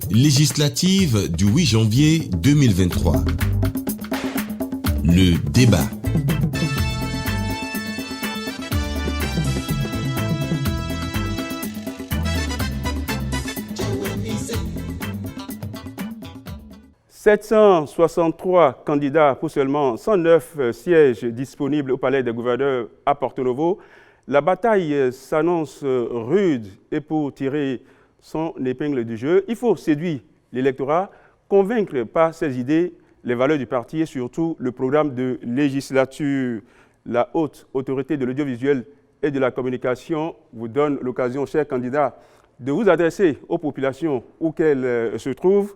Législative du 8 janvier 2023. Le débat. « 763 candidats pour seulement 109 sièges disponibles au Palais des gouverneurs à Porto Novo. La bataille s'annonce rude et pour tirer son épingle du jeu, il faut séduire l'électorat, convaincre par ses idées les valeurs du parti et surtout le programme de législature. La haute autorité de l'audiovisuel et de la communication vous donne l'occasion, chers candidats, de vous adresser aux populations où qu'elles se trouvent.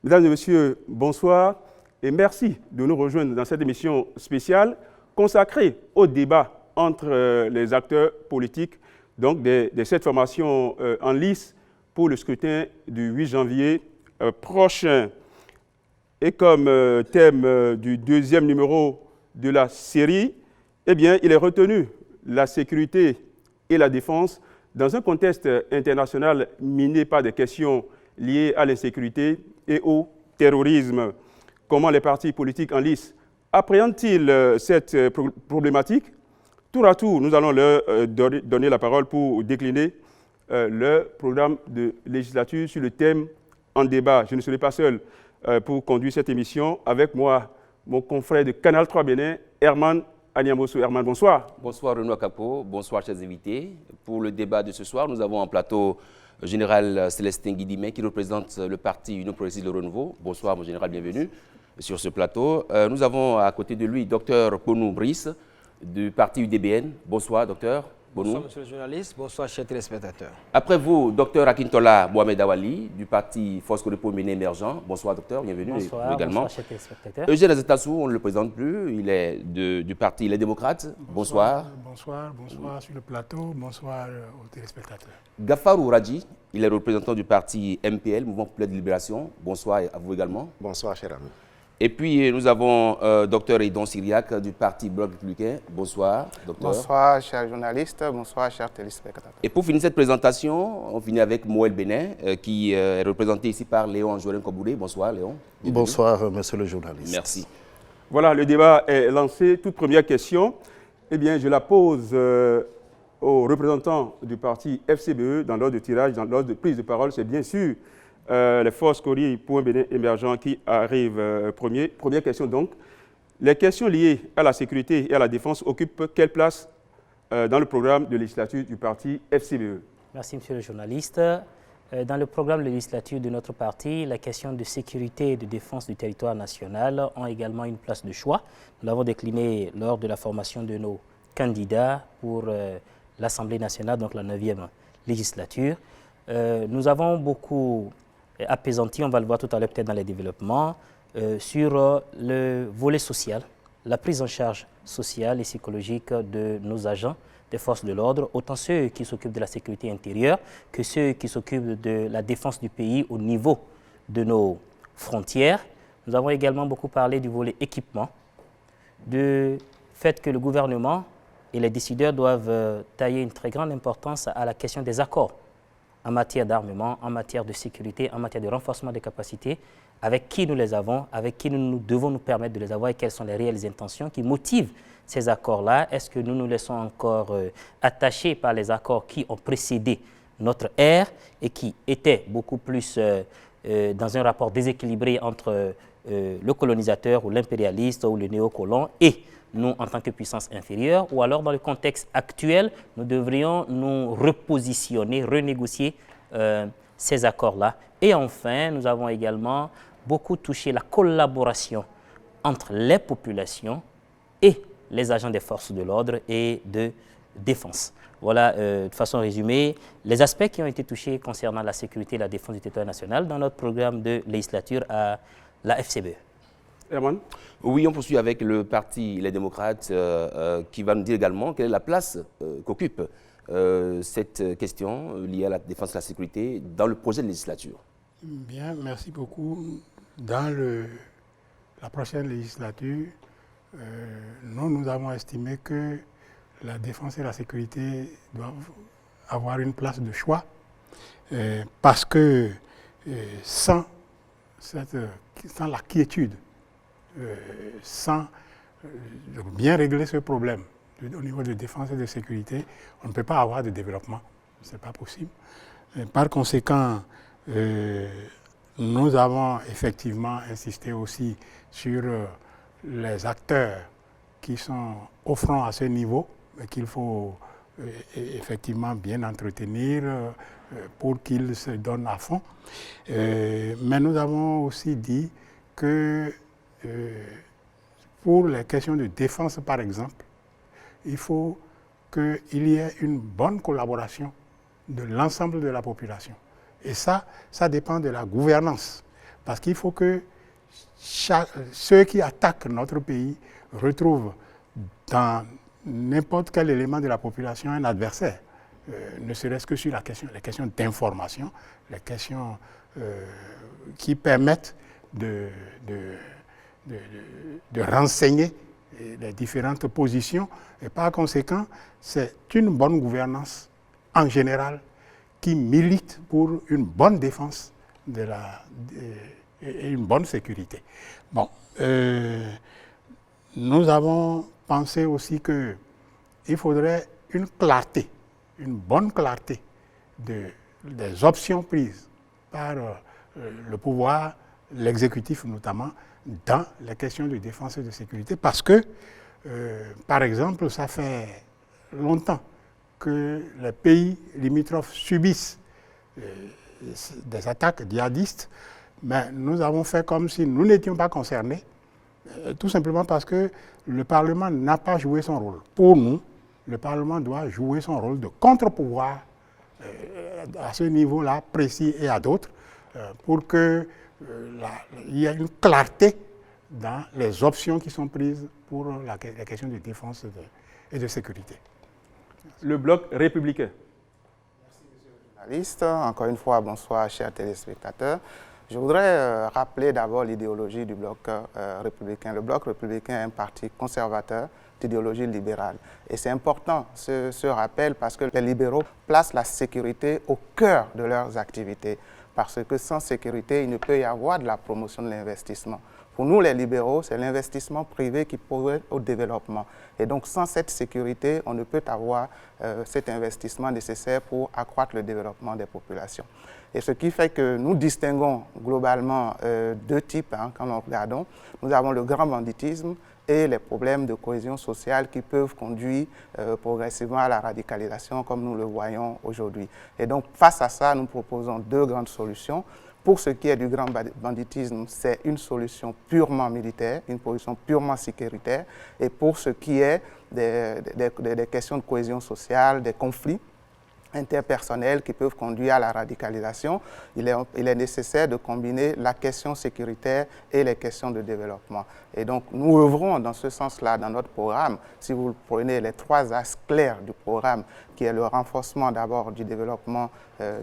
Mesdames et messieurs, bonsoir et merci de nous rejoindre dans cette émission spéciale consacrée au débat entre les acteurs politiques donc des 7 formations en lice pour le scrutin du 8 janvier prochain. Et comme thème du deuxième numéro de la série, eh bien, il est retenu la sécurité et la défense dans un contexte international miné par des questions liées à l'insécurité et au terrorisme. Comment les partis politiques en lice appréhendent-ils cette problématique? Tour à tour, nous allons leur donner la parole pour décliner leur programme de législature sur le thème en débat. Je ne serai pas seul pour conduire cette émission. Avec moi, mon confrère de Canal 3 Bénin, Herman Agnamoso. Herman, bonsoir. Bonsoir Renaud Capo, bonsoir chers invités. Pour le débat de ce soir, nous avons en plateau le général Célestin Guidimé qui représente le parti Union Progressiste Le Renouveau. Bonsoir mon général, bienvenue sur ce plateau. Nous avons à côté de lui Dr Bonou Brice du parti UDBN. Bonsoir docteur. Bonsoir monsieur le journaliste, bonsoir chers téléspectateurs. Après vous, docteur Akintola Mohamed Awali du parti Force Codepo Méné Émergent. Bonsoir docteur, bienvenue bonsoir, également. Bonsoir chers téléspectateurs. Eugène Azetassou, on ne le présente plus, il est du parti Les Démocrates. Bonsoir. Bonsoir sur le plateau, bonsoir aux téléspectateurs. Gafarou Radji, il est représentant du parti MPL, Mouvement Populaire de Libération. Bonsoir à vous également. Bonsoir cher ami. Et puis nous avons docteur Edon Syriac du parti Bloc républicain. Bonsoir, docteur. Bonsoir, chers journalistes. Bonsoir, chers téléspectateurs. Et pour finir cette présentation, on finit avec Moël Benin, qui est représenté ici par Léon Joël Koboulé. Bonsoir, Léon. Bienvenue. Bonsoir, monsieur le journaliste. Merci. Voilà, le débat est lancé. Toute première question, eh bien, je la pose aux représentants du parti FCBE dans l'ordre de tirage, dans l'ordre de prise de parole. C'est bien sûr les forces Cori pour un Bénin émergent qui arrivent premier. Première question donc. Les questions liées à la sécurité et à la défense occupent quelle place dans le programme de législature du parti FCBE? Merci monsieur le journaliste. Dans le programme de législature de notre parti, la question de sécurité et de défense du territoire national ont également une place de choix. Nous l'avons décliné lors de la formation de nos candidats pour l'Assemblée nationale, donc la 9e législature. Nous avons beaucoup apaisanti, on va le voir tout à l'heure peut-être dans les développements, sur le volet social, la prise en charge sociale et psychologique de nos agents des forces de l'ordre, autant ceux qui s'occupent de la sécurité intérieure que ceux qui s'occupent de la défense du pays au niveau de nos frontières. Nous avons également beaucoup parlé du volet équipement, du fait que le gouvernement et les décideurs doivent tailler une très grande importance à la question des accords en matière d'armement, en matière de sécurité, en matière de renforcement des capacités, avec qui nous les avons, avec qui nous devons nous permettre de les avoir et quelles sont les réelles intentions qui motivent ces accords-là. Est-ce que nous nous laissons encore attachés par les accords qui ont précédé notre ère et qui étaient beaucoup plus dans un rapport déséquilibré entre le colonisateur ou l'impérialiste ou le néocolon et nous en tant que puissance inférieure, ou alors dans le contexte actuel, nous devrions nous repositionner, renégocier ces accords-là. Et enfin, nous avons également beaucoup touché la collaboration entre les populations et les agents des forces de l'ordre et de défense. Voilà, de façon résumée, les aspects qui ont été touchés concernant la sécurité et la défense du territoire national dans notre programme de législature à la FCBE. Herman? Oui, on poursuit avec le parti Les Démocrates qui va nous dire également quelle est la place qu'occupe cette question liée à la défense et la sécurité dans le projet de législature. Bien, merci beaucoup. Dans la prochaine législature, nous avons estimé que la défense et la sécurité doivent avoir une place de choix Parce que sans la quiétude, sans bien régler ce problème au niveau de défense et de sécurité, on ne peut pas avoir de développement. Ce n'est pas possible. Par conséquent, nous avons effectivement insisté aussi sur les acteurs qui sont au front à ce niveau, qu'il faut effectivement bien entretenir pour qu'ils se donnent à fond. Mais nous avons aussi dit que pour les questions de défense, par exemple, il faut qu'il y ait une bonne collaboration de l'ensemble de la population. Et ça dépend de la gouvernance. Parce qu'il faut que ceux qui attaquent notre pays retrouvent dans n'importe quel élément de la population un adversaire. Ne serait-ce que sur les questions d'information, les questions qui permettent de renseigner les différentes positions. Et par conséquent, c'est une bonne gouvernance en général qui milite pour une bonne défense et une bonne sécurité. Bon, nous avons pensé aussi qu'il faudrait une clarté, une bonne clarté des options prises par le pouvoir, l'exécutif notamment, dans les questions de défense et de sécurité. Parce que, par exemple, ça fait longtemps que les pays limitrophes subissent des attaques djihadistes, mais nous avons fait comme si nous n'étions pas concernés, tout simplement parce que le Parlement n'a pas joué son rôle. Pour nous, le Parlement doit jouer son rôle de contre-pouvoir à ce niveau-là précis et à d'autres, pour qu'il y ait une clarté dans les options qui sont prises pour les questions de défense et de sécurité. Le bloc républicain. Merci, monsieur le journaliste. Encore une fois, bonsoir, chers téléspectateurs. Je voudrais rappeler d'abord l'idéologie du bloc républicain. Le bloc républicain est un parti conservateur d'idéologie libérale. Et c'est important ce rappel parce que les libéraux placent la sécurité au cœur de leurs activités. Parce que sans sécurité, il ne peut y avoir de la promotion de l'investissement. Pour nous, les libéraux, c'est l'investissement privé qui pourrait au développement. Et donc, sans cette sécurité, on ne peut avoir cet investissement nécessaire pour accroître le développement des populations. Et ce qui fait que nous distinguons globalement deux types, quand nous regardons. Nous avons le grand banditisme et les problèmes de cohésion sociale qui peuvent conduire progressivement à la radicalisation, comme nous le voyons aujourd'hui. Et donc, face à ça, nous proposons deux grandes solutions. Pour ce qui est du grand banditisme, c'est une solution purement militaire, une solution purement sécuritaire. Et pour ce qui est des questions de cohésion sociale, des conflits interpersonnels qui peuvent conduire à la radicalisation, il est nécessaire de combiner la question sécuritaire et les questions de développement. Et donc, nous œuvrons dans ce sens-là dans notre programme. Si vous prenez les trois axes clairs du programme, qui est le renforcement d'abord du développement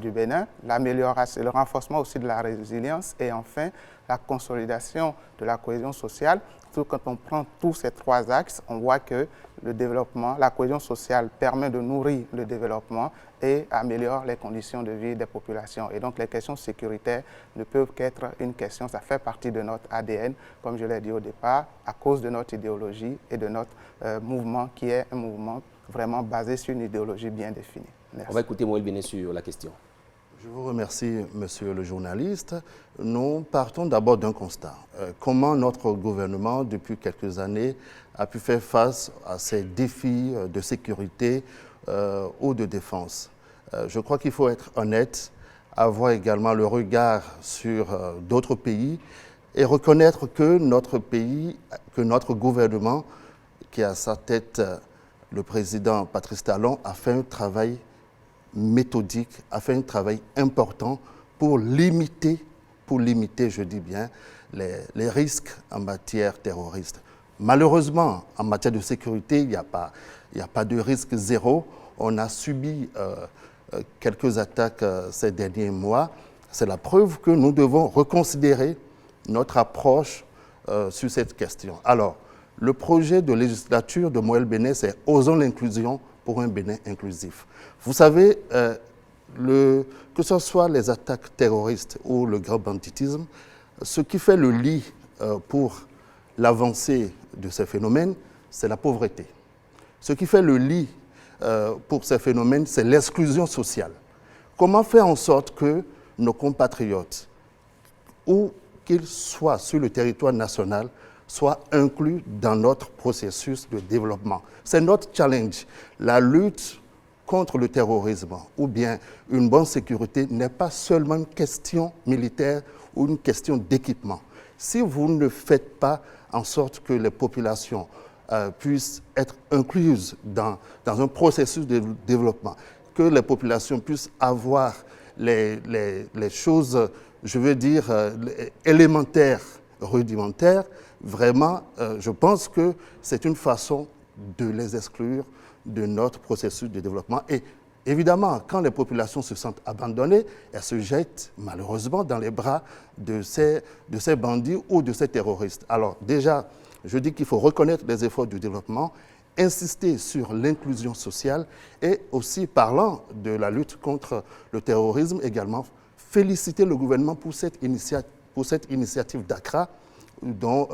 du Bénin, l'amélioration, le renforcement aussi de la résilience et enfin la consolidation de la cohésion sociale. Quand on prend tous ces trois axes, on voit que le développement, la cohésion sociale permet de nourrir le développement et améliore les conditions de vie des populations. Et donc les questions sécuritaires ne peuvent qu'être une question, ça fait partie de notre ADN, comme je l'ai dit au départ, à cause de notre idéologie et de notre mouvement qui est un mouvement vraiment basé sur une idéologie bien définie. Merci. On va écouter Moël Béné sur la question. Je vous remercie, monsieur le journaliste. Nous partons d'abord d'un constat. Comment notre gouvernement, depuis quelques années, a pu faire face à ces défis de sécurité ou de défense. Je crois qu'il faut être honnête, avoir également le regard sur d'autres pays et reconnaître que notre pays, que notre gouvernement, qui a à sa tête le président Patrice Talon, a fait un travail méthodique, a fait un travail important pour limiter, je dis bien, les risques en matière terroriste. Malheureusement, en matière de sécurité, il n'y a pas de risque zéro. On a subi quelques attaques ces derniers mois. C'est la preuve que nous devons reconsidérer notre approche sur cette question. Alors, le projet de législature de Moël Béné, c'est « Osons l'inclusion pour un Bénin inclusif ». Vous savez, que ce soit les attaques terroristes ou le grand banditisme, ce qui fait le lit pour l'avancée de ces phénomènes, c'est la pauvreté. Ce qui fait le lit pour ces phénomènes, c'est l'exclusion sociale. Comment faire en sorte que nos compatriotes, où qu'ils soient sur le territoire national, soient inclus dans notre processus de développement? C'est notre challenge. La lutte contre le terrorisme ou bien une bonne sécurité n'est pas seulement une question militaire ou une question d'équipement. Si vous ne faites pas en sorte que les populations puissent être incluses dans un processus de développement, que les populations puissent avoir les choses, je veux dire, élémentaires, rudimentaires, vraiment, je pense que c'est une façon de les exclure de notre processus de développement. Et évidemment, quand les populations se sentent abandonnées, elles se jettent malheureusement dans les bras de ces bandits ou de ces terroristes. Alors déjà, je dis qu'il faut reconnaître les efforts du développement, insister sur l'inclusion sociale et aussi, parlant de la lutte contre le terrorisme, également féliciter le gouvernement pour cette initiative d'Accra, dont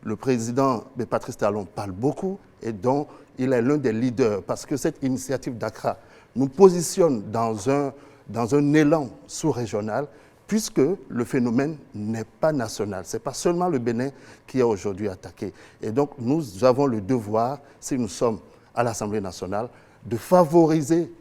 le président Patrice Talon parle beaucoup et dont il est l'un des leaders, parce que cette initiative d'Accra nous positionne dans un élan sous-régional, puisque le phénomène n'est pas national. Ce n'est pas seulement le Bénin qui est aujourd'hui attaqué. Et donc, nous avons le devoir, si nous sommes à l'Assemblée nationale, de favoriser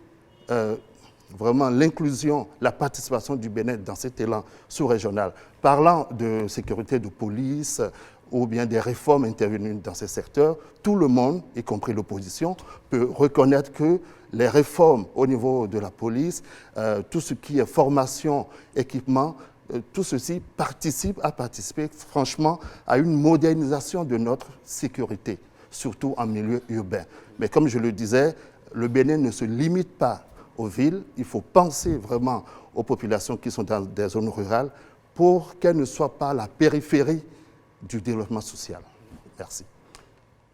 vraiment l'inclusion, la participation du Bénin dans cet élan sous-régional. Parlant de sécurité de police ou bien des réformes intervenues dans ces secteurs, tout le monde, y compris l'opposition, peut reconnaître que les réformes au niveau de la police, tout ce qui est formation, équipement, tout ceci a participé franchement à une modernisation de notre sécurité, surtout en milieu urbain. Mais comme je le disais, le Bénin ne se limite pas aux villes, il faut penser vraiment aux populations qui sont dans des zones rurales pour qu'elles ne soient pas la périphérie du développement social. Merci.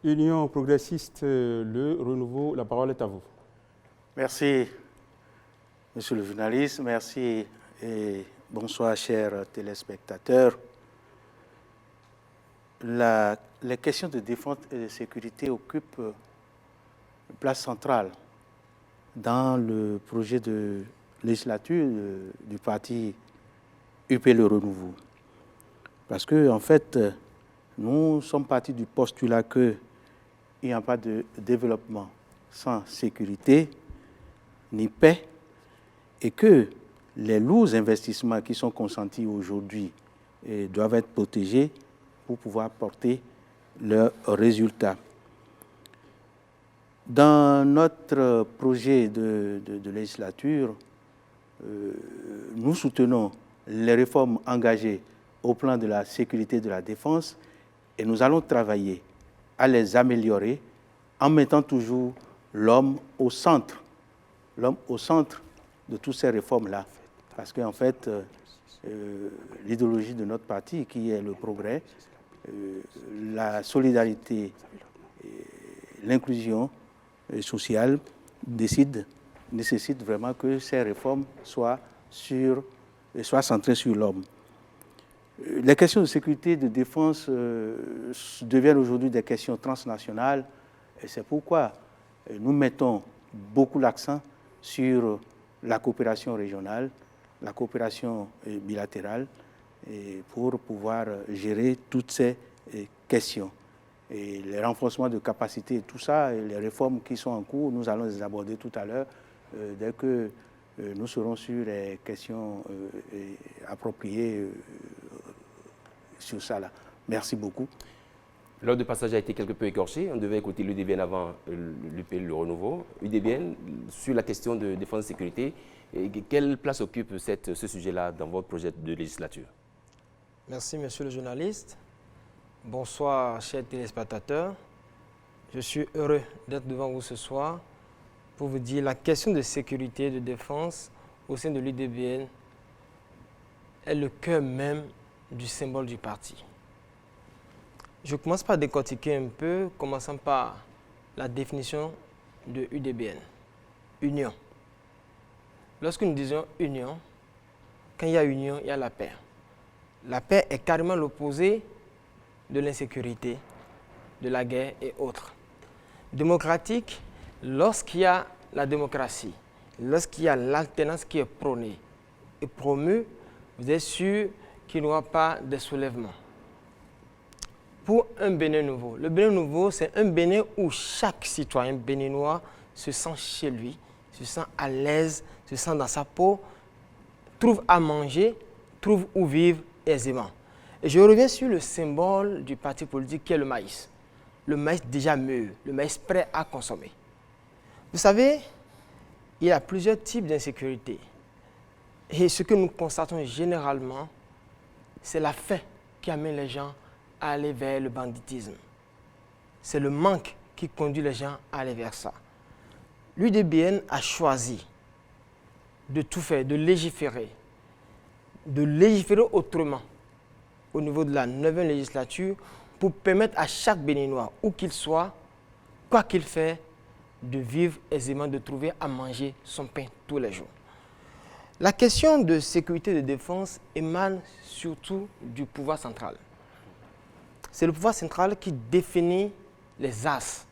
Union progressiste, le renouveau, la parole est à vous. Merci, monsieur le journaliste. Merci et bonsoir, chers téléspectateurs. Les questions de défense et de sécurité occupent une place centrale dans le projet de législature du parti UP Le Renouveau. Parce que, en fait, nous sommes partis du postulat qu'il n'y a pas de développement sans sécurité ni paix et que les lourds investissements qui sont consentis aujourd'hui doivent être protégés pour pouvoir porter leurs résultats. Dans notre projet de législature, nous soutenons les réformes engagées au plan de la sécurité et de la défense et nous allons travailler à les améliorer en mettant toujours l'homme au centre de toutes ces réformes-là. Parce qu'en fait, l'idéologie de notre parti, qui est le progrès, la solidarité, l'inclusion sociale, nécessite vraiment que ces réformes soient centrées sur l'homme. Les questions de sécurité et de défense deviennent aujourd'hui des questions transnationales et c'est pourquoi nous mettons beaucoup l'accent sur la coopération régionale, la coopération bilatérale pour pouvoir gérer toutes ces questions. Et les renforcements de capacités, tout ça, et les réformes qui sont en cours, nous allons les aborder tout à l'heure dès que nous serons sur les questions appropriées sur ça. Là. Merci beaucoup. L'ordre de passage a été quelque peu écorché. On devait écouter l'UDBN avant l'UP Le Renouveau. UDBN, sur la question de défense et sécurité, quelle place occupe ce sujet-là dans votre projet de législature? Merci, monsieur le journaliste. Bonsoir, chers téléspectateurs. Je suis heureux d'être devant vous ce soir pour vous dire la question de sécurité et de défense au sein de l'UDBN est le cœur même du symbole du parti. Je commence par décortiquer un peu, commençant par la définition de UDBN. Union. lorsque nous disons union, quand il y a union, il y a la paix. La paix est carrément l'opposé de l'insécurité, de la guerre et autres. Démocratique, lorsqu'il y a la démocratie, lorsqu'il y a l'alternance qui est prônée et promue, vous êtes sûr qu'il n'y aura pas de soulèvement. Pour un Bénin nouveau, le Bénin nouveau, c'est un Bénin où chaque citoyen béninois se sent chez lui, se sent à l'aise, se sent dans sa peau, trouve à manger, trouve où vivre aisément. Et je reviens sur le symbole du parti politique qui est le maïs. Le maïs déjà mûr, le maïs prêt à consommer. Vous savez, il y a plusieurs types d'insécurité. Et ce que nous constatons généralement, c'est la faim qui amène les gens à aller vers le banditisme. C'est le manque qui conduit les gens à aller vers ça. L'UDBN a choisi de tout faire, de légiférer autrement au niveau de la 9e législature pour permettre à chaque Béninois, où qu'il soit, quoi qu'il fait, de vivre aisément, de trouver à manger son pain tous les jours. La question de sécurité et de défense émane surtout du pouvoir central. C'est le pouvoir central qui définit les axes,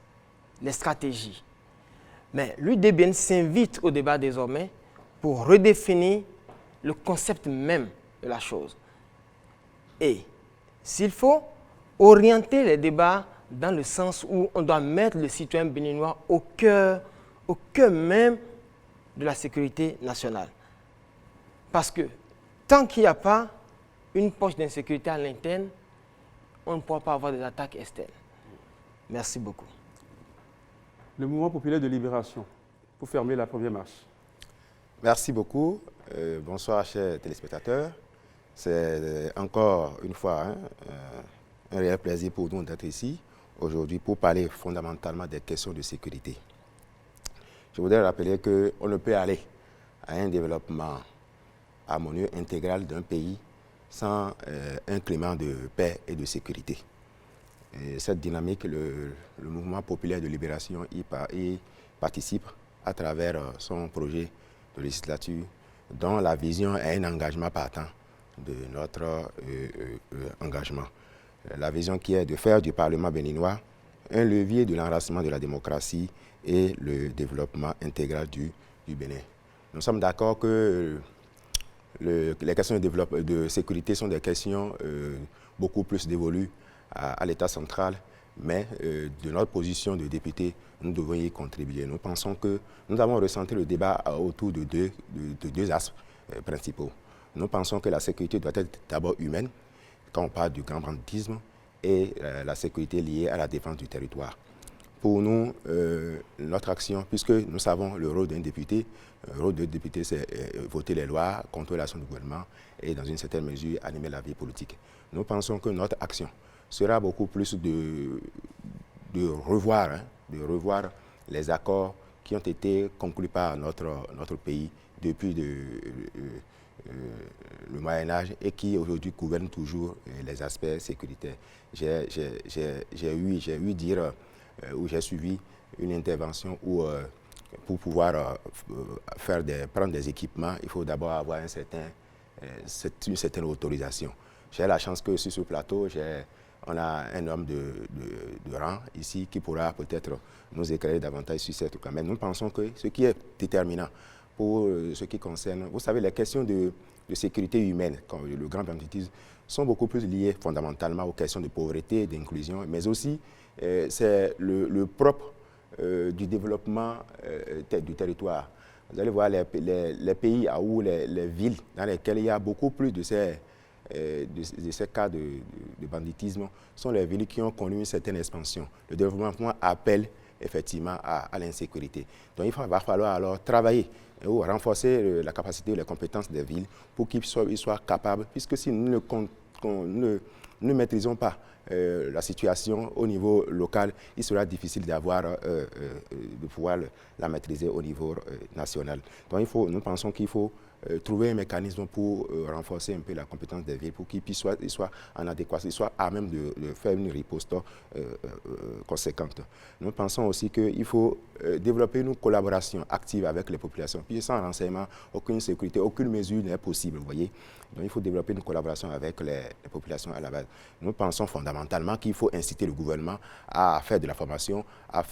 les stratégies. Mais l'UDBN s'invite au débat désormais pour redéfinir le concept même de la chose. Et s'il faut, orienter les débats dans le sens où on doit mettre le citoyen béninois au cœur même de la sécurité nationale. Parce que tant qu'il n'y a pas une poche d'insécurité à l'interne, on ne pourra pas avoir des attaques externes. Merci beaucoup. Le mouvement populaire de libération, pour fermer la première marche. Merci beaucoup. Bonsoir, chers téléspectateurs. C'est encore une fois un réel plaisir pour nous d'être ici aujourd'hui pour parler fondamentalement des questions de sécurité. Je voudrais rappeler qu'on ne peut aller à un développement harmonieux, intégral d'un pays sans un climat de paix et de sécurité. Et cette dynamique, le mouvement populaire de libération y participe à travers son projet de législature dont la vision est un engagement partant de notre engagement. La vision qui est de faire du Parlement béninois un levier de l'enracinement de la démocratie et le développement intégral du Bénin. Nous sommes d'accord que les questions de sécurité sont des questions beaucoup plus dévolues à l'État central, mais de notre position de député, nous devons y contribuer. Nous pensons que nous avons ressenti le débat autour de deux aspects principaux. Nous pensons que la sécurité doit être d'abord humaine, quand on parle du grand banditisme, et la sécurité liée à la défense du territoire. Pour nous, notre action, puisque nous savons le rôle d'un député, le rôle d'un député, c'est voter les lois, contrôler l'action du gouvernement et, dans une certaine mesure, animer la vie politique. Nous pensons que notre action sera beaucoup plus de revoir les accords qui ont été conclus par notre pays depuis le Moyen-Âge et qui aujourd'hui gouvernent toujours les aspects sécuritaires. J'ai suivi une intervention où pour pouvoir prendre des équipements, il faut d'abord avoir une certaine autorisation. J'ai la chance que sur ce plateau, on a un homme de rang ici qui pourra peut-être nous éclairer davantage sur cette cas. Mais nous pensons que ce qui est déterminant pour ce qui concerne, vous savez, les questions de sécurité humaine, comme le grand banditisme, sont beaucoup plus liées fondamentalement aux questions de pauvreté, d'inclusion, mais aussi c'est le propre du développement du territoire. Vous allez voir les pays ou les villes dans lesquelles il y a beaucoup plus de ces cas de banditisme sont les villes qui ont connu une certaine expansion. Le développement appelle effectivement à l'insécurité. Donc il va falloir alors travailler ou renforcer la capacité ou les compétences des villes pour qu'ils soient capables, puisque si nous ne maîtrisons pas la situation au niveau local, il sera difficile de pouvoir la maîtriser au niveau national. Donc nous pensons qu'il faut trouver un mécanisme pour renforcer un peu la compétence des villes, pour qu'ils soient en adéquation, ils soient à même de faire une riposte conséquente. Nous pensons aussi qu'il faut développer une collaboration active avec les populations. Puis sans renseignement, aucune sécurité, aucune mesure n'est possible, vous voyez. Donc il faut développer une collaboration avec les populations à la base. Nous pensons fondamentalement qu'il faut inciter le gouvernement à faire de la formation, à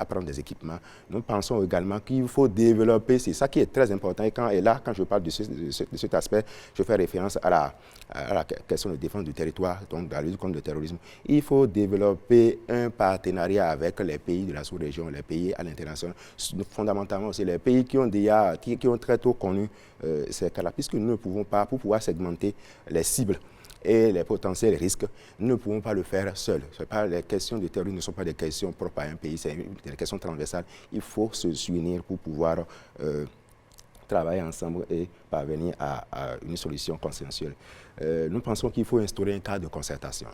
prendre des équipements. Nous pensons également qu'il faut développer, c'est ça qui est très important, et là, quand je parle de cet aspect, je fais référence à la question de défense du territoire, donc de la lutte contre le terrorisme. Il faut développer un partenariat avec les pays de la sous-région, les pays à l'international, fondamentalement aussi les pays qui ont très tôt connu ces cas-là, puisque nous ne pouvons pas, pour pouvoir segmenter les cibles et les potentiels risques, nous ne pouvons pas le faire seuls. Les questions de terrorisme ne sont pas des questions propres à un pays, c'est des questions transversales. Il faut se unir pour pouvoir travailler ensemble et parvenir à une solution consensuelle. Nous pensons qu'il faut instaurer un cadre de concertation.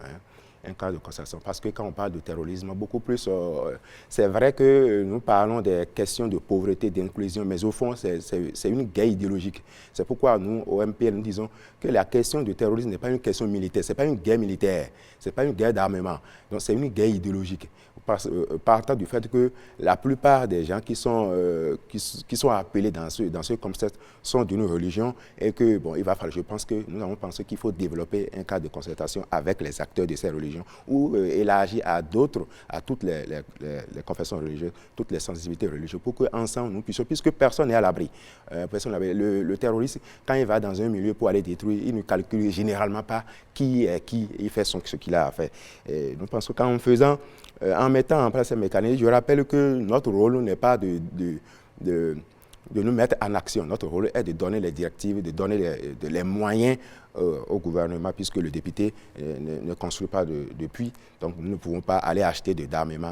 Un cadre de concertation, parce que quand on parle de terrorisme, beaucoup plus, c'est vrai que nous parlons des questions de pauvreté, d'inclusion, mais au fond, c'est une guerre idéologique. C'est pourquoi nous, au MPL, nous disons que la question du terrorisme n'est pas une question militaire, ce n'est pas une guerre militaire, ce n'est pas une guerre d'armement, donc c'est une guerre idéologique. Partant du fait que la plupart des gens qui sont appelés dans ce concept sont d'une religion et que, bon, je pense que nous avons pensé qu'il faut développer un cadre de concertation avec les acteurs de ces religions ou élargir à toutes les confessions religieuses, toutes les sensibilités religieuses pour qu'ensemble nous puissions, puisque personne n'est à l'abri. Le terroriste, quand il va dans un milieu pour aller détruire, il ne calcule généralement pas qui est qui, il fait ce qu'il a à faire. Et nous pensons en mettant en place ces mécanismes, je rappelle que notre rôle n'est pas de nous mettre en action. Notre rôle est de donner les directives, de donner les moyens au gouvernement, puisque le député ne construit pas de puits. Donc, nous ne pouvons pas aller acheter d'armement.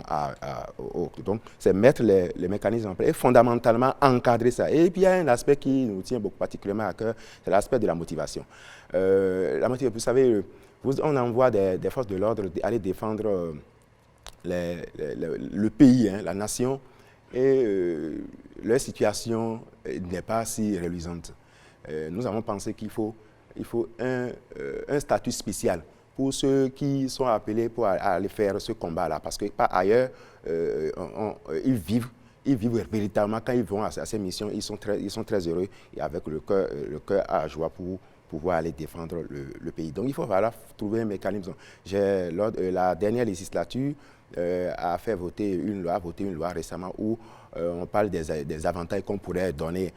Donc, c'est mettre les mécanismes en place et fondamentalement encadrer ça. Et puis, il y a un aspect qui nous tient beaucoup particulièrement à cœur, c'est l'aspect de la motivation. Vous savez, on envoie des forces de l'ordre aller défendre le pays, la nation, et leur situation n'est pas si reluisante. Nous avons pensé qu'il faut un statut spécial pour ceux qui sont appelés pour aller faire ce combat-là, parce que par ailleurs, ils vivent véritablement, quand ils vont à ces missions, ils sont très heureux et avec le cœur à joie pour pouvoir aller défendre le pays. Donc il faut trouver un mécanisme. La dernière législature a voté une loi récemment où on parle des avantages qu'on pourrait donner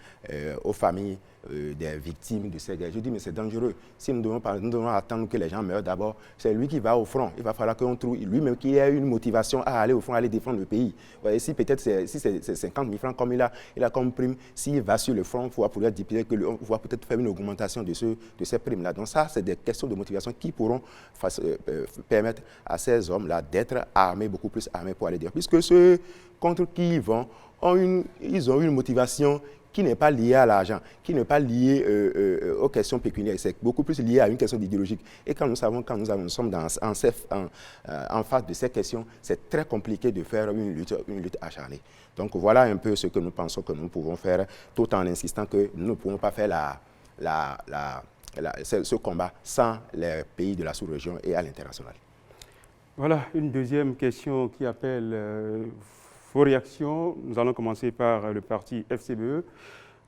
aux familles des victimes de ces guerres. Je dis, mais c'est dangereux. Si nous devons attendre que les gens meurent d'abord, c'est lui qui va au front. Il va falloir qu'on trouve lui-même qui ait une motivation à aller au front, à aller défendre le pays. Ouais, si peut-être c'est 50 000 francs comme il a comme prime, s'il va sur le front, il faudra peut-être faire une augmentation de ces primes-là. Donc ça, c'est des questions de motivation qui pourront permettre à ces hommes-là d'être armés, beaucoup plus armés pour aller dire. Puisque ceux contre qui ils vont, ils ont une motivation qui n'est pas liée à l'argent, qui n'est pas liée aux questions pécuniaires, c'est beaucoup plus lié à une question idéologique. Et quand nous sommes en face de ces questions, c'est très compliqué de faire une lutte acharnée. Donc voilà un peu ce que nous pensons que nous pouvons faire, tout en insistant que nous ne pouvons pas faire ce combat sans les pays de la sous-région et à l'international. Voilà, une deuxième question qui appelle vos réactions. Nous allons commencer par le parti FCBE.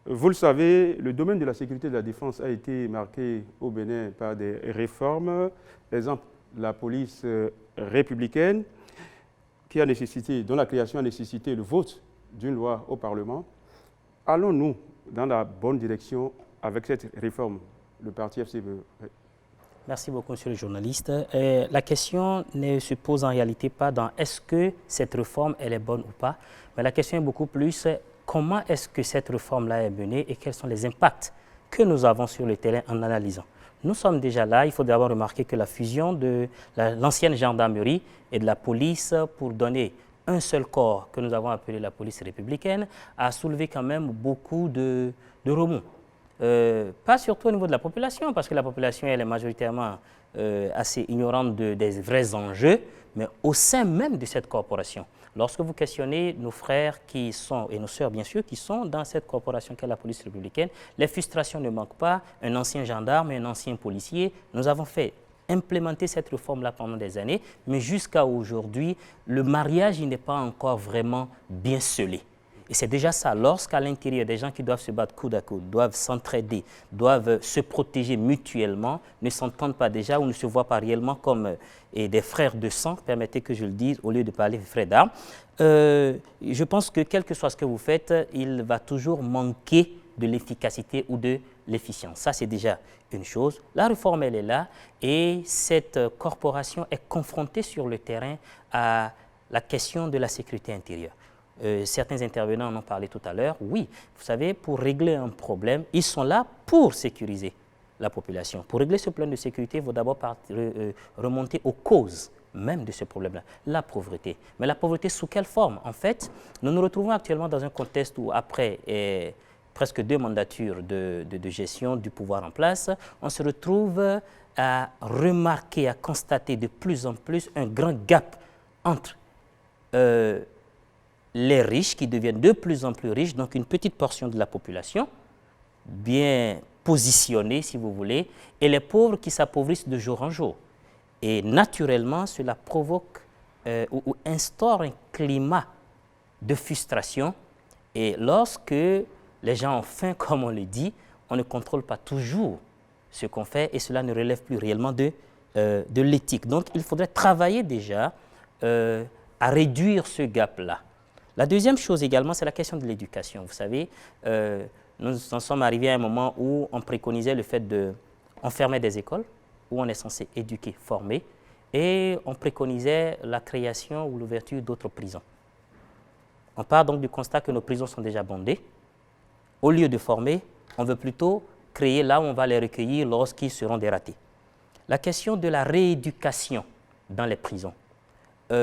Vous le savez, le domaine de la sécurité et de la défense a été marqué au Bénin par des réformes. Exemple, la police républicaine, dont la création a nécessité le vote d'une loi au Parlement. Allons-nous dans la bonne direction avec cette réforme, le parti FCBE? Merci beaucoup, monsieur le journaliste. La question ne se pose en réalité pas dans est-ce que cette réforme elle est bonne ou pas, mais la question est beaucoup plus comment est-ce que cette réforme-là est menée et quels sont les impacts que nous avons sur le terrain en analysant. Nous sommes déjà là. Il faut d'abord remarquer que la fusion de l'ancienne gendarmerie et de la police pour donner un seul corps que nous avons appelé la police républicaine a soulevé quand même beaucoup de remous. pas surtout au niveau de la population, parce que la population elle est majoritairement assez ignorante des vrais enjeux, mais au sein même de cette corporation. Lorsque vous questionnez nos frères qui sont, et nos sœurs bien sûr, qui sont dans cette corporation qu'est la police républicaine, les frustrations ne manquent pas. Un ancien gendarme, un ancien policier, nous avons fait implémenter cette réforme-là pendant des années, mais jusqu'à aujourd'hui, le mariage n'est pas encore vraiment bien scellé. Et c'est déjà ça, lorsqu'à l'intérieur, des gens qui doivent se battre coude à coude, doivent s'entraider, doivent se protéger mutuellement, ne s'entendent pas déjà ou ne se voient pas réellement comme des frères de sang, permettez que je le dise, au lieu de parler frères d'armes. Je pense que quel que soit ce que vous faites, il va toujours manquer de l'efficacité ou de l'efficience. Ça, c'est déjà une chose. La réforme, elle est là et cette corporation est confrontée sur le terrain à la question de la sécurité intérieure. Certains intervenants en ont parlé tout à l'heure. Oui, vous savez, pour régler un problème, ils sont là pour sécuriser la population. Pour régler ce problème de sécurité, il faut d'abord remonter aux causes même de ce problème-là, la pauvreté. Mais la pauvreté sous quelle forme? En fait, nous nous retrouvons actuellement dans un contexte où après presque 2 mandatures de gestion du pouvoir en place, on se retrouve à remarquer, à constater de plus en plus un grand gap entre les riches qui deviennent de plus en plus riches, donc une petite portion de la population, bien positionnée si vous voulez, et les pauvres qui s'appauvrissent de jour en jour. Et naturellement, cela provoque ou instaure un climat de frustration. Et lorsque les gens ont faim, comme on le dit, on ne contrôle pas toujours ce qu'on fait et cela ne relève plus réellement de l'éthique. Donc, il faudrait travailler déjà à réduire ce gap-là. La deuxième chose également, c'est la question de l'éducation. Vous savez, nous en sommes arrivés à un moment où on préconisait le fait d'enfermer des écoles, où on est censé éduquer, former, et on préconisait la création ou l'ouverture d'autres prisons. On part donc du constat que nos prisons sont déjà bondées. Au lieu de former, on veut plutôt créer là où on va les recueillir lorsqu'ils seront dératés. La question de la rééducation dans les prisons.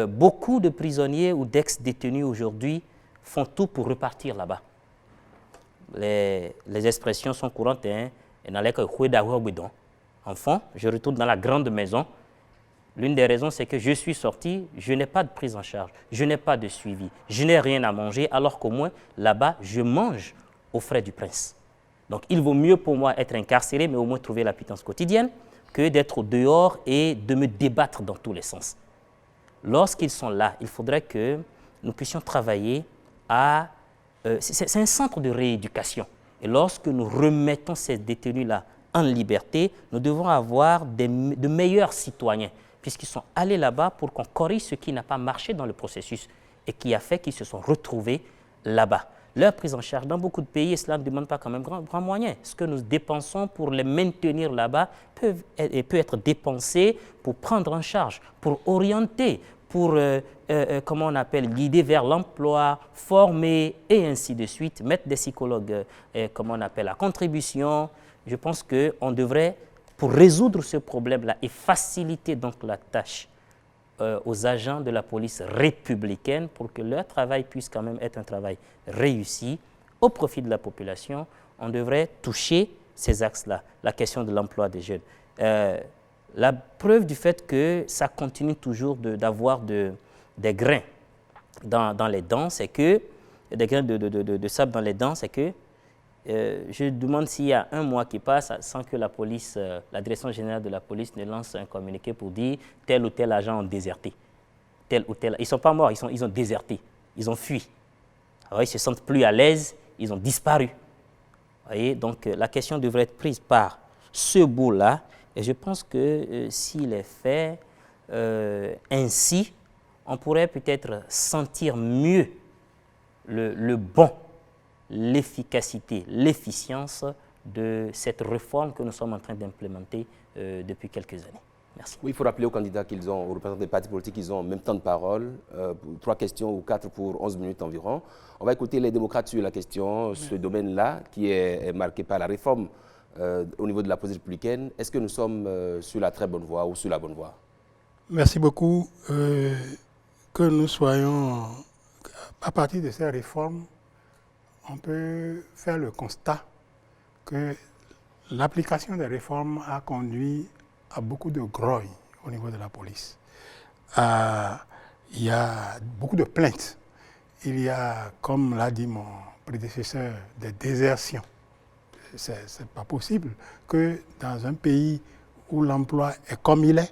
Beaucoup de prisonniers ou d'ex-détenus aujourd'hui font tout pour repartir là-bas. Les expressions sont courantes. Enfant, je retourne dans la grande maison. L'une des raisons, c'est que je suis sorti, je n'ai pas de prise en charge, je n'ai pas de suivi, je n'ai rien à manger, alors qu'au moins, là-bas, je mange aux frais du prince. Donc, il vaut mieux pour moi être incarcéré, mais au moins trouver la pitance quotidienne, que d'être dehors et de me débattre dans tous les sens. Lorsqu'ils sont là, il faudrait que nous puissions travailler à... c'est un centre de rééducation. Et lorsque nous remettons ces détenus-là en liberté, nous devons avoir de meilleurs citoyens, puisqu'ils sont allés là-bas pour qu'on corrige ce qui n'a pas marché dans le processus et qui a fait qu'ils se sont retrouvés là-bas. Leur prise en charge dans beaucoup de pays, et cela ne demande pas quand même grand moyen. Ce que nous dépensons pour les maintenir là-bas peut être dépensé pour prendre en charge, pour orienter, pour, comment on appelle, guider vers l'emploi, former et ainsi de suite, mettre des psychologues, comment on appelle, à contribution. Je pense qu'on devrait, pour résoudre ce problème-là et faciliter donc la tâche aux agents de la police républicaine pour que leur travail puisse quand même être un travail réussi au profit de la population, on devrait toucher ces axes-là, la question de l'emploi des jeunes. La preuve du fait que ça continue toujours d'avoir des grains dans les dents, c'est que, des grains de sable dans les dents, c'est que je demande s'il y a un mois qui passe sans que la police, la direction générale de la police ne lance un communiqué pour dire tel ou tel agent ont déserté. Tel ou tel, ils ne sont pas morts, ils ont déserté, ils ont fui. Alors, ils ne se sentent plus à l'aise, ils ont disparu. Vous voyez, donc la question devrait être prise par ce bout-là. Et je pense que s'il est fait ainsi, on pourrait peut-être sentir mieux le bon, l'efficacité, l'efficience de cette réforme que nous sommes en train d'implémenter depuis quelques années. Merci. Oui, il faut rappeler aux candidats qu'ils ont, aux représentants des partis politiques, qu'ils ont en même temps de parole, 3 questions ou 4 pour 11 minutes environ. On va écouter les démocrates sur la question, ce domaine-là, qui est marqué par la réforme au niveau de la police républicaine. Est-ce que nous sommes sur la très bonne voie ou sur la bonne voie? Merci beaucoup. Que nous soyons, à partir de ces réformes, on peut faire le constat que l'application des réformes a conduit à beaucoup de grogne au niveau de la police. Il y a beaucoup de plaintes. Il y a, comme l'a dit mon prédécesseur, des désertions. Ce n'est pas possible que dans un pays où l'emploi est comme il est,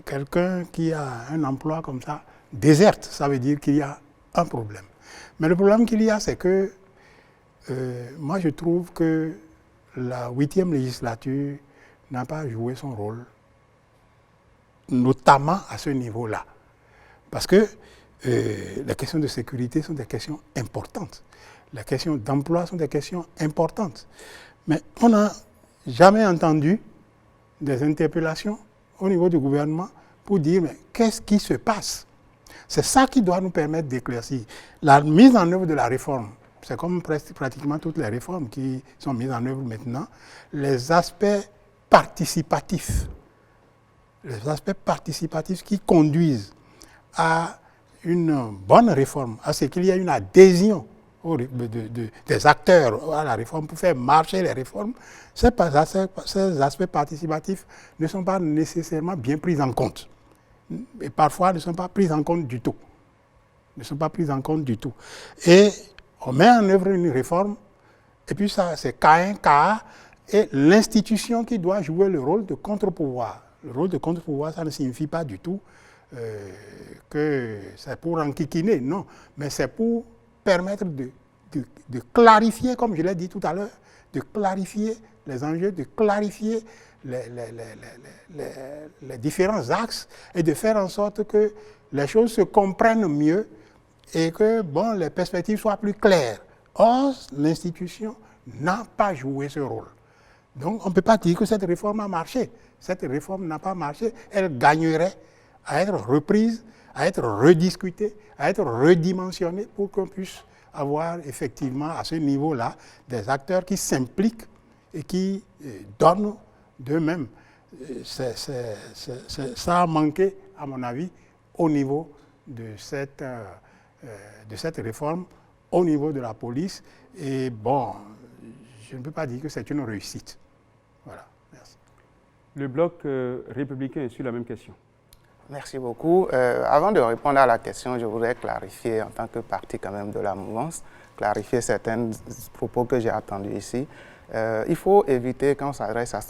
quelqu'un qui a un emploi comme ça déserte. Ça veut dire qu'il y a un problème. Mais le problème qu'il y a, c'est que moi je trouve que la 8e législature n'a pas joué son rôle, notamment à ce niveau-là. Parce que les questions de sécurité sont des questions importantes. Les questions d'emploi sont des questions importantes. Mais on n'a jamais entendu des interpellations au niveau du gouvernement pour dire mais qu'est-ce qui se passe? C'est ça qui doit nous permettre d'éclaircir. La mise en œuvre de la réforme, c'est comme pratiquement toutes les réformes qui sont mises en œuvre maintenant, les aspects participatifs qui conduisent à une bonne réforme, à ce qu'il y ait une adhésion des acteurs à la réforme pour faire marcher les réformes, ces aspects participatifs ne sont pas nécessairement bien pris en compte. Et parfois ne sont pas pris en compte du tout. Et on met en œuvre une réforme, et puis ça, c'est K1, KA, et l'institution qui doit jouer le rôle de contre-pouvoir. Le rôle de contre-pouvoir, ça ne signifie pas du tout que c'est pour enquiquiner, non, mais c'est pour permettre de clarifier, comme je l'ai dit tout à l'heure, de clarifier les enjeux, de clarifier les différents axes et de faire en sorte que les choses se comprennent mieux et que les perspectives soient plus claires. Or, l'institution n'a pas joué ce rôle. Donc, on ne peut pas dire que cette réforme a marché. Cette réforme n'a pas marché. Elle gagnerait à être reprise, à être rediscutée, à être redimensionnée pour qu'on puisse avoir effectivement à ce niveau-là des acteurs qui s'impliquent et qui donnent d'eux-mêmes. Ça a manqué, à mon avis, au niveau de cette réforme, au niveau de la police. Et bon, je ne peux pas dire que c'est une réussite. Voilà, merci. Le bloc républicain est sur la même question. Merci beaucoup. Avant de répondre à la question, je voudrais clarifier, en tant que parti quand même de la mouvance, clarifier certains propos que j'ai entendus ici. Il faut éviter, quand on s'adresse à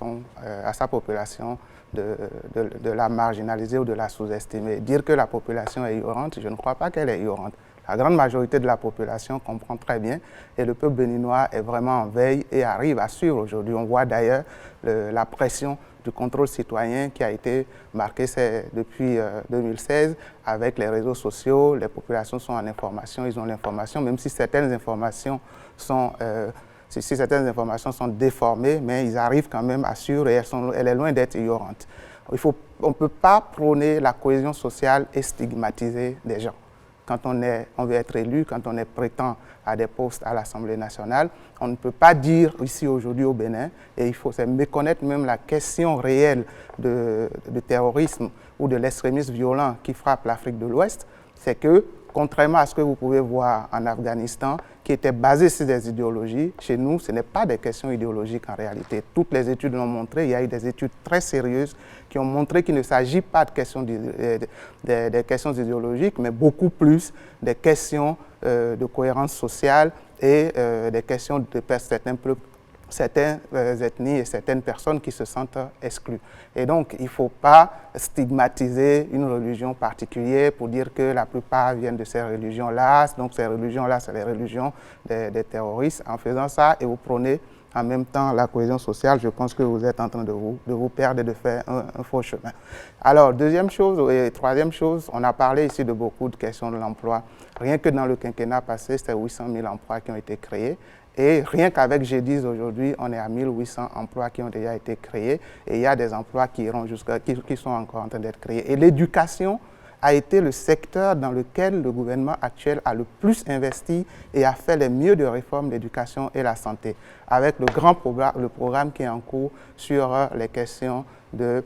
sa population, de la marginaliser ou de la sous-estimer. Dire que la population est ignorante, je ne crois pas qu'elle est ignorante. La grande majorité de la population comprend très bien et le peuple béninois est vraiment en veille et arrive à suivre aujourd'hui. On voit d'ailleurs la pression du contrôle citoyen qui a été marqué depuis 2016 avec les réseaux sociaux. Les populations sont en information, ils ont l'information, même si certaines informations sont déformées, mais ils arrivent quand même à suivre et elle est loin d'être ignorante. On ne peut pas prôner la cohésion sociale et stigmatiser des gens. Quand on veut être élu, quand on prétend à des postes à l'Assemblée nationale, on ne peut pas dire ici aujourd'hui au Bénin, et il faut méconnaître même la question réelle de terrorisme ou de l'extrémisme violent qui frappe l'Afrique de l'Ouest, c'est que, contrairement à ce que vous pouvez voir en Afghanistan, qui était basé sur des idéologies, chez nous, ce n'est pas des questions idéologiques en réalité. Toutes les études l'ont montré, il y a eu des études très sérieuses qui ont montré qu'il ne s'agit pas de questions, des questions idéologiques, mais beaucoup plus des questions de cohérence sociale et des questions de certaines ethnies et certaines personnes qui se sentent exclues. Et donc, il ne faut pas stigmatiser une religion particulière pour dire que la plupart viennent de ces religions-là, donc ces religions-là, c'est les religions des terroristes. En faisant ça, et vous prônez en même temps la cohésion sociale, je pense que vous êtes en train de vous perdre et de faire un faux chemin. Alors, deuxième chose et troisième chose, on a parlé ici de beaucoup de questions de l'emploi. Rien que dans le quinquennat passé, c'était 800 000 emplois qui ont été créés. Et rien qu'avec G10 aujourd'hui, on est à 1800 emplois qui ont déjà été créés et il y a des emplois qui sont encore en train d'être créés. Et l'éducation a été le secteur dans lequel le gouvernement actuel a le plus investi et a fait les mieux de réformes d'éducation et la santé, avec le programme qui est en cours sur les questions de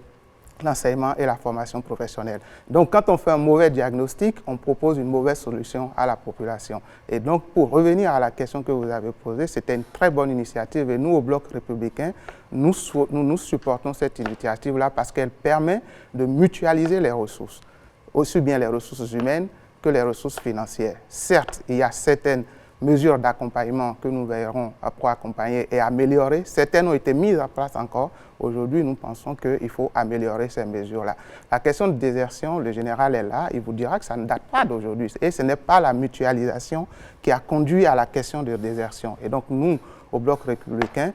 l'enseignement et la formation professionnelle. Donc, quand on fait un mauvais diagnostic, on propose une mauvaise solution à la population. Et donc, pour revenir à la question que vous avez posée, c'était une très bonne initiative. Et nous, au Bloc républicain, nous supportons cette initiative-là parce qu'elle permet de mutualiser les ressources, aussi bien les ressources humaines que les ressources financières. Certes, il y a certaines mesures d'accompagnement que nous veillerons pour accompagner et améliorer. Certaines ont été mises en place encore. Aujourd'hui, nous pensons qu'il faut améliorer ces mesures-là. La question de désertion, le général est là, il vous dira que ça ne date pas d'aujourd'hui. Et ce n'est pas la mutualisation qui a conduit à la question de désertion. Et donc nous, au Bloc républicain,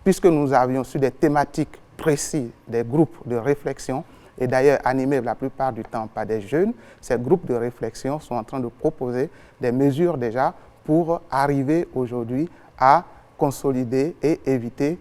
puisque nous avions su des thématiques précises, des groupes de réflexion, et d'ailleurs animés la plupart du temps par des jeunes, ces groupes de réflexion sont en train de proposer des mesures déjà pour arriver aujourd'hui à consolider et éviter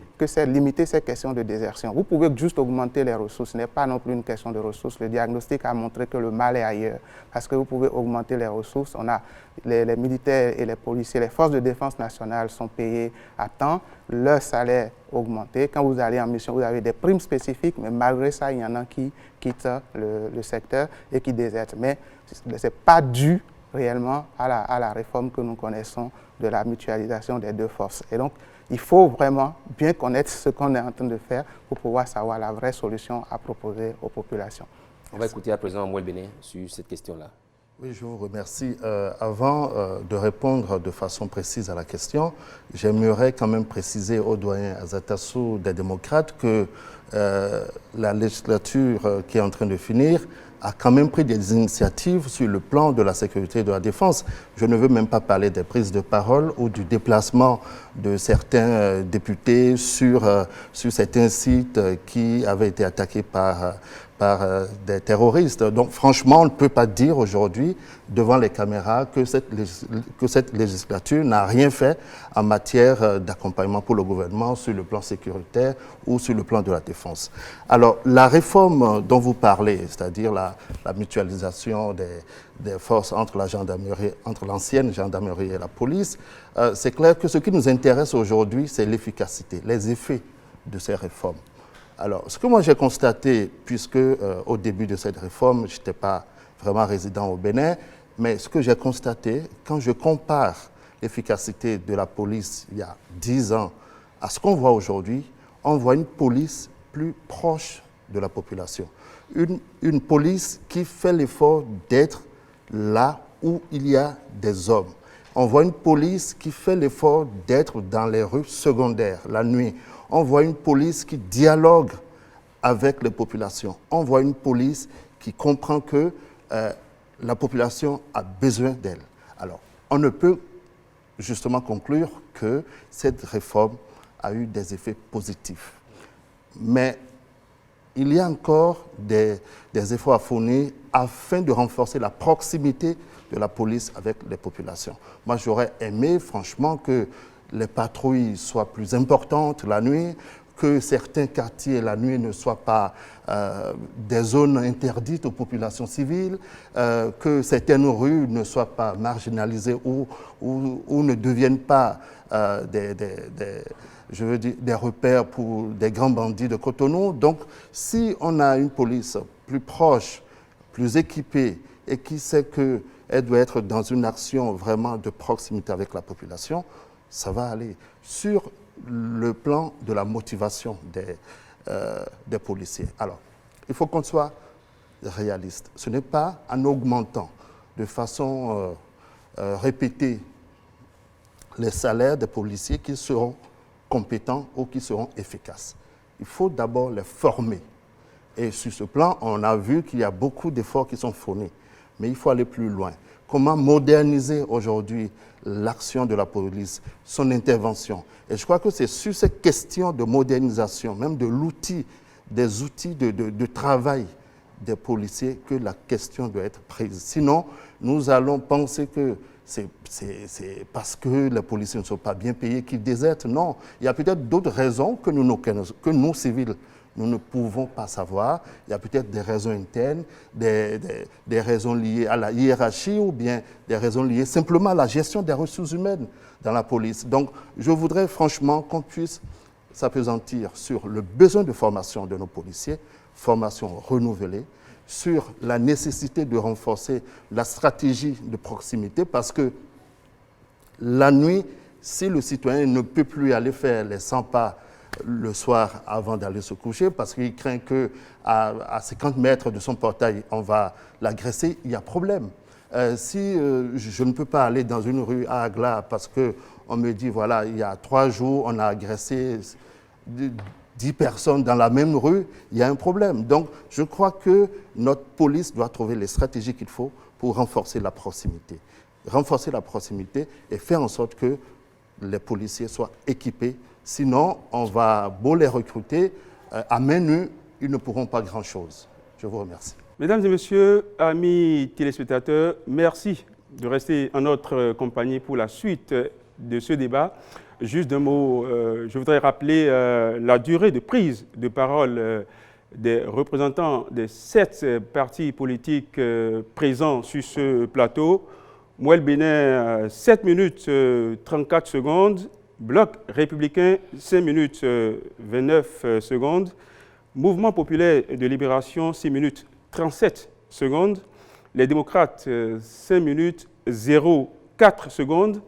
limiter ces questions de désertion. Vous pouvez juste augmenter les ressources, ce n'est pas non plus une question de ressources. Le diagnostic a montré que le mal est ailleurs, parce que vous pouvez augmenter les ressources. On a les militaires et les policiers, les forces de défense nationale sont payés à temps, leur salaire augmenté. Quand vous allez en mission, vous avez des primes spécifiques, mais malgré ça, il y en a qui quittent le secteur et qui désertent. Mais ce n'est pas dû réellement à la réforme que nous connaissons de la mutualisation des deux forces. Et donc, il faut vraiment bien connaître ce qu'on est en train de faire pour pouvoir savoir la vraie solution à proposer aux populations. On va écouter à présent Mouel Béné sur cette question-là. Oui, je vous remercie. Avant de répondre de façon précise à la question, j'aimerais quand même préciser au doyen Azatassou des démocrates que la législature qui est en train de finir a quand même pris des initiatives sur le plan de la sécurité et de la défense. Je ne veux même pas parler des prises de parole ou du déplacement de certains députés sur certains sites qui avaient été attaqués par des terroristes. Donc franchement, on ne peut pas dire aujourd'hui devant les caméras que cette législature n'a rien fait en matière d'accompagnement pour le gouvernement sur le plan sécuritaire ou sur le plan de la défense. Alors la réforme dont vous parlez, c'est-à-dire la mutualisation des forces entre la gendarmerie, entre l'ancienne gendarmerie et la police, c'est clair que ce qui nous intéresse aujourd'hui, c'est l'efficacité, les effets de ces réformes. Alors, ce que moi j'ai constaté, puisque au début de cette réforme, je n'étais pas vraiment résident au Bénin, mais ce que j'ai constaté, quand je compare l'efficacité de la police il y a 10 ans à ce qu'on voit aujourd'hui, on voit une police plus proche de la population. Une police qui fait l'effort d'être là où il y a des hommes. On voit une police qui fait l'effort d'être dans les rues secondaires la nuit. On voit une police qui dialogue avec les populations. On voit une police qui comprend que la population a besoin d'elle. Alors, on ne peut justement conclure que cette réforme a eu des effets positifs. Mais il y a encore des efforts à fournir afin de renforcer la proximité de la police avec les populations. Moi, j'aurais aimé, franchement, que les patrouilles soient plus importantes la nuit, que certains quartiers la nuit ne soient pas des zones interdites aux populations civiles, que certaines rues ne soient pas marginalisées ou ne deviennent pas des repères pour des grands bandits de Cotonou. Donc, si on a une police plus proche, plus équipée et qui sait qu'elle doit être dans une action vraiment de proximité avec la population, ça va aller. Sur le plan de la motivation des policiers. Alors, il faut qu'on soit réaliste. Ce n'est pas en augmentant de façon répétée les salaires des policiers qui seront compétents ou qui seront efficaces. Il faut d'abord les former. Et sur ce plan, on a vu qu'il y a beaucoup d'efforts qui sont fournis. Mais il faut aller plus loin. Comment moderniser aujourd'hui l'action de la police, son intervention. Et je crois que c'est sur ces questions de modernisation, même de l'outil, des outils de travail des policiers que la question doit être prise. Sinon, nous allons penser que c'est parce que les policiers ne sont pas bien payés qu'ils désertent. Non, il y a peut-être d'autres raisons que nous, civils, nous ne pouvons pas savoir. Il y a peut-être des raisons internes, des raisons liées à la hiérarchie ou bien des raisons liées simplement à la gestion des ressources humaines dans la police. Donc, je voudrais franchement qu'on puisse s'appesantir sur le besoin de formation de nos policiers formation renouvelée, sur la nécessité de renforcer la stratégie de proximité, parce que la nuit, si le citoyen ne peut plus aller faire les 100 pas le soir avant d'aller se coucher, parce qu'il craint qu'à 50 mètres de son portail, on va l'agresser, il y a problème. Si je ne peux pas aller dans une rue à Agla parce qu'on me dit, voilà, il y a 3 jours, on a agressé 10 personnes dans la même rue, il y a un problème. Donc, je crois que notre police doit trouver les stratégies qu'il faut pour renforcer la proximité. Renforcer la proximité et faire en sorte que les policiers soient équipés. Sinon, on va beau les recruter, à main nue, ils ne pourront pas grand-chose. Je vous remercie. Mesdames et messieurs, amis téléspectateurs, merci de rester en notre compagnie pour la suite de ce débat. Juste d'un mot, je voudrais rappeler la durée de prise de parole des représentants des 7 partis politiques présents sur ce plateau. Mouel Bénin, 7 minutes 34 secondes. Bloc républicain, 5 minutes 29 secondes. Mouvement populaire de libération, 6 minutes 37 secondes. Les démocrates, 5 minutes 04 secondes.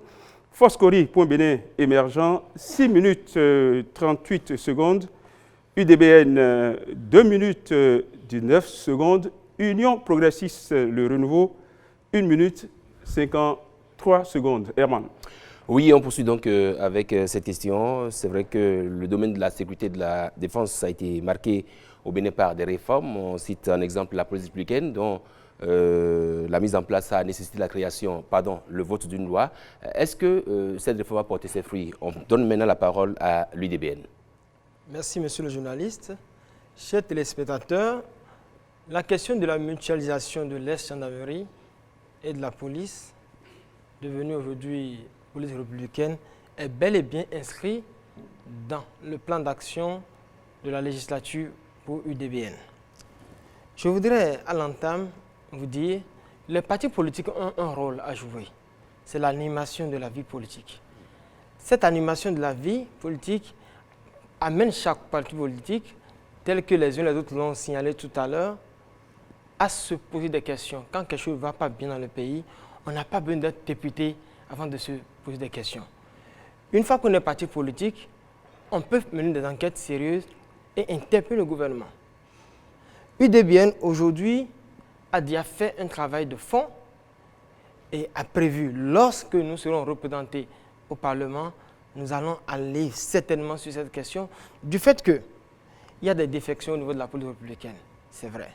Foscori, Point Bénin émergent, 6 minutes 38 secondes. UDBN, 2 minutes 19 secondes. Union progressiste, le renouveau, 1 minute 53 secondes. Herman. Oui, on poursuit donc avec cette question. C'est vrai que le domaine de la sécurité et de la défense a été marqué au Bénin par des réformes. On cite un exemple la police républicaine dont la mise en place a nécessité la création, le vote d'une loi. Est-ce que cette réforme a porté ses fruits? On donne maintenant la parole à l'UDBN. Merci, monsieur le journaliste. Chers téléspectateurs, la question de la mutualisation de l'ex-gendarmerie et de la police, devenue aujourd'hui police républicaine, est bel et bien inscrite dans le plan d'action de la législature pour UDBN. Je voudrais à l'entame vous dire, les partis politiques ont un rôle à jouer. C'est l'animation de la vie politique. Cette animation de la vie politique amène chaque parti politique, tel que les uns et les autres l'ont signalé tout à l'heure, à se poser des questions. Quand quelque chose ne va pas bien dans le pays, on n'a pas besoin d'être député avant de se poser des questions. Une fois qu'on est parti politique, on peut mener des enquêtes sérieuses et interpeller le gouvernement. UDBN aujourd'hui a déjà fait un travail de fond et a prévu, lorsque nous serons représentés au Parlement, nous allons aller certainement sur cette question du fait qu'il y a des défections au niveau de la police républicaine. C'est vrai.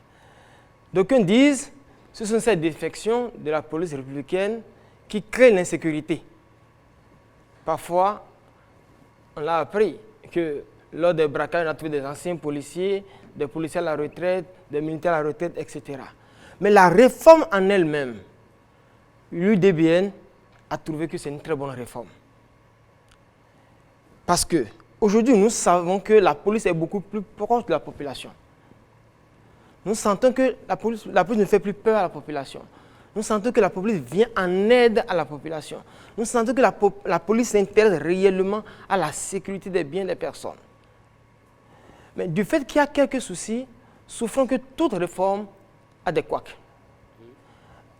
D'aucuns disent que ce sont ces défections de la police républicaine qui créent l'insécurité. Parfois, on l'a appris que lors des braquages, on a trouvé des anciens policiers, des policiers à la retraite, des militaires à la retraite, etc. Mais la réforme en elle-même, l'UDBN a trouvé que c'est une très bonne réforme. Parce qu'aujourd'hui, nous savons que la police est beaucoup plus proche de la population. Nous sentons que la police ne fait plus peur à la population. Nous sentons que la police vient en aide à la population. Nous sentons que la police s'intéresse réellement à la sécurité des biens des personnes. Mais du fait qu'il y a quelques soucis, souffrons que toute réforme a des couacs.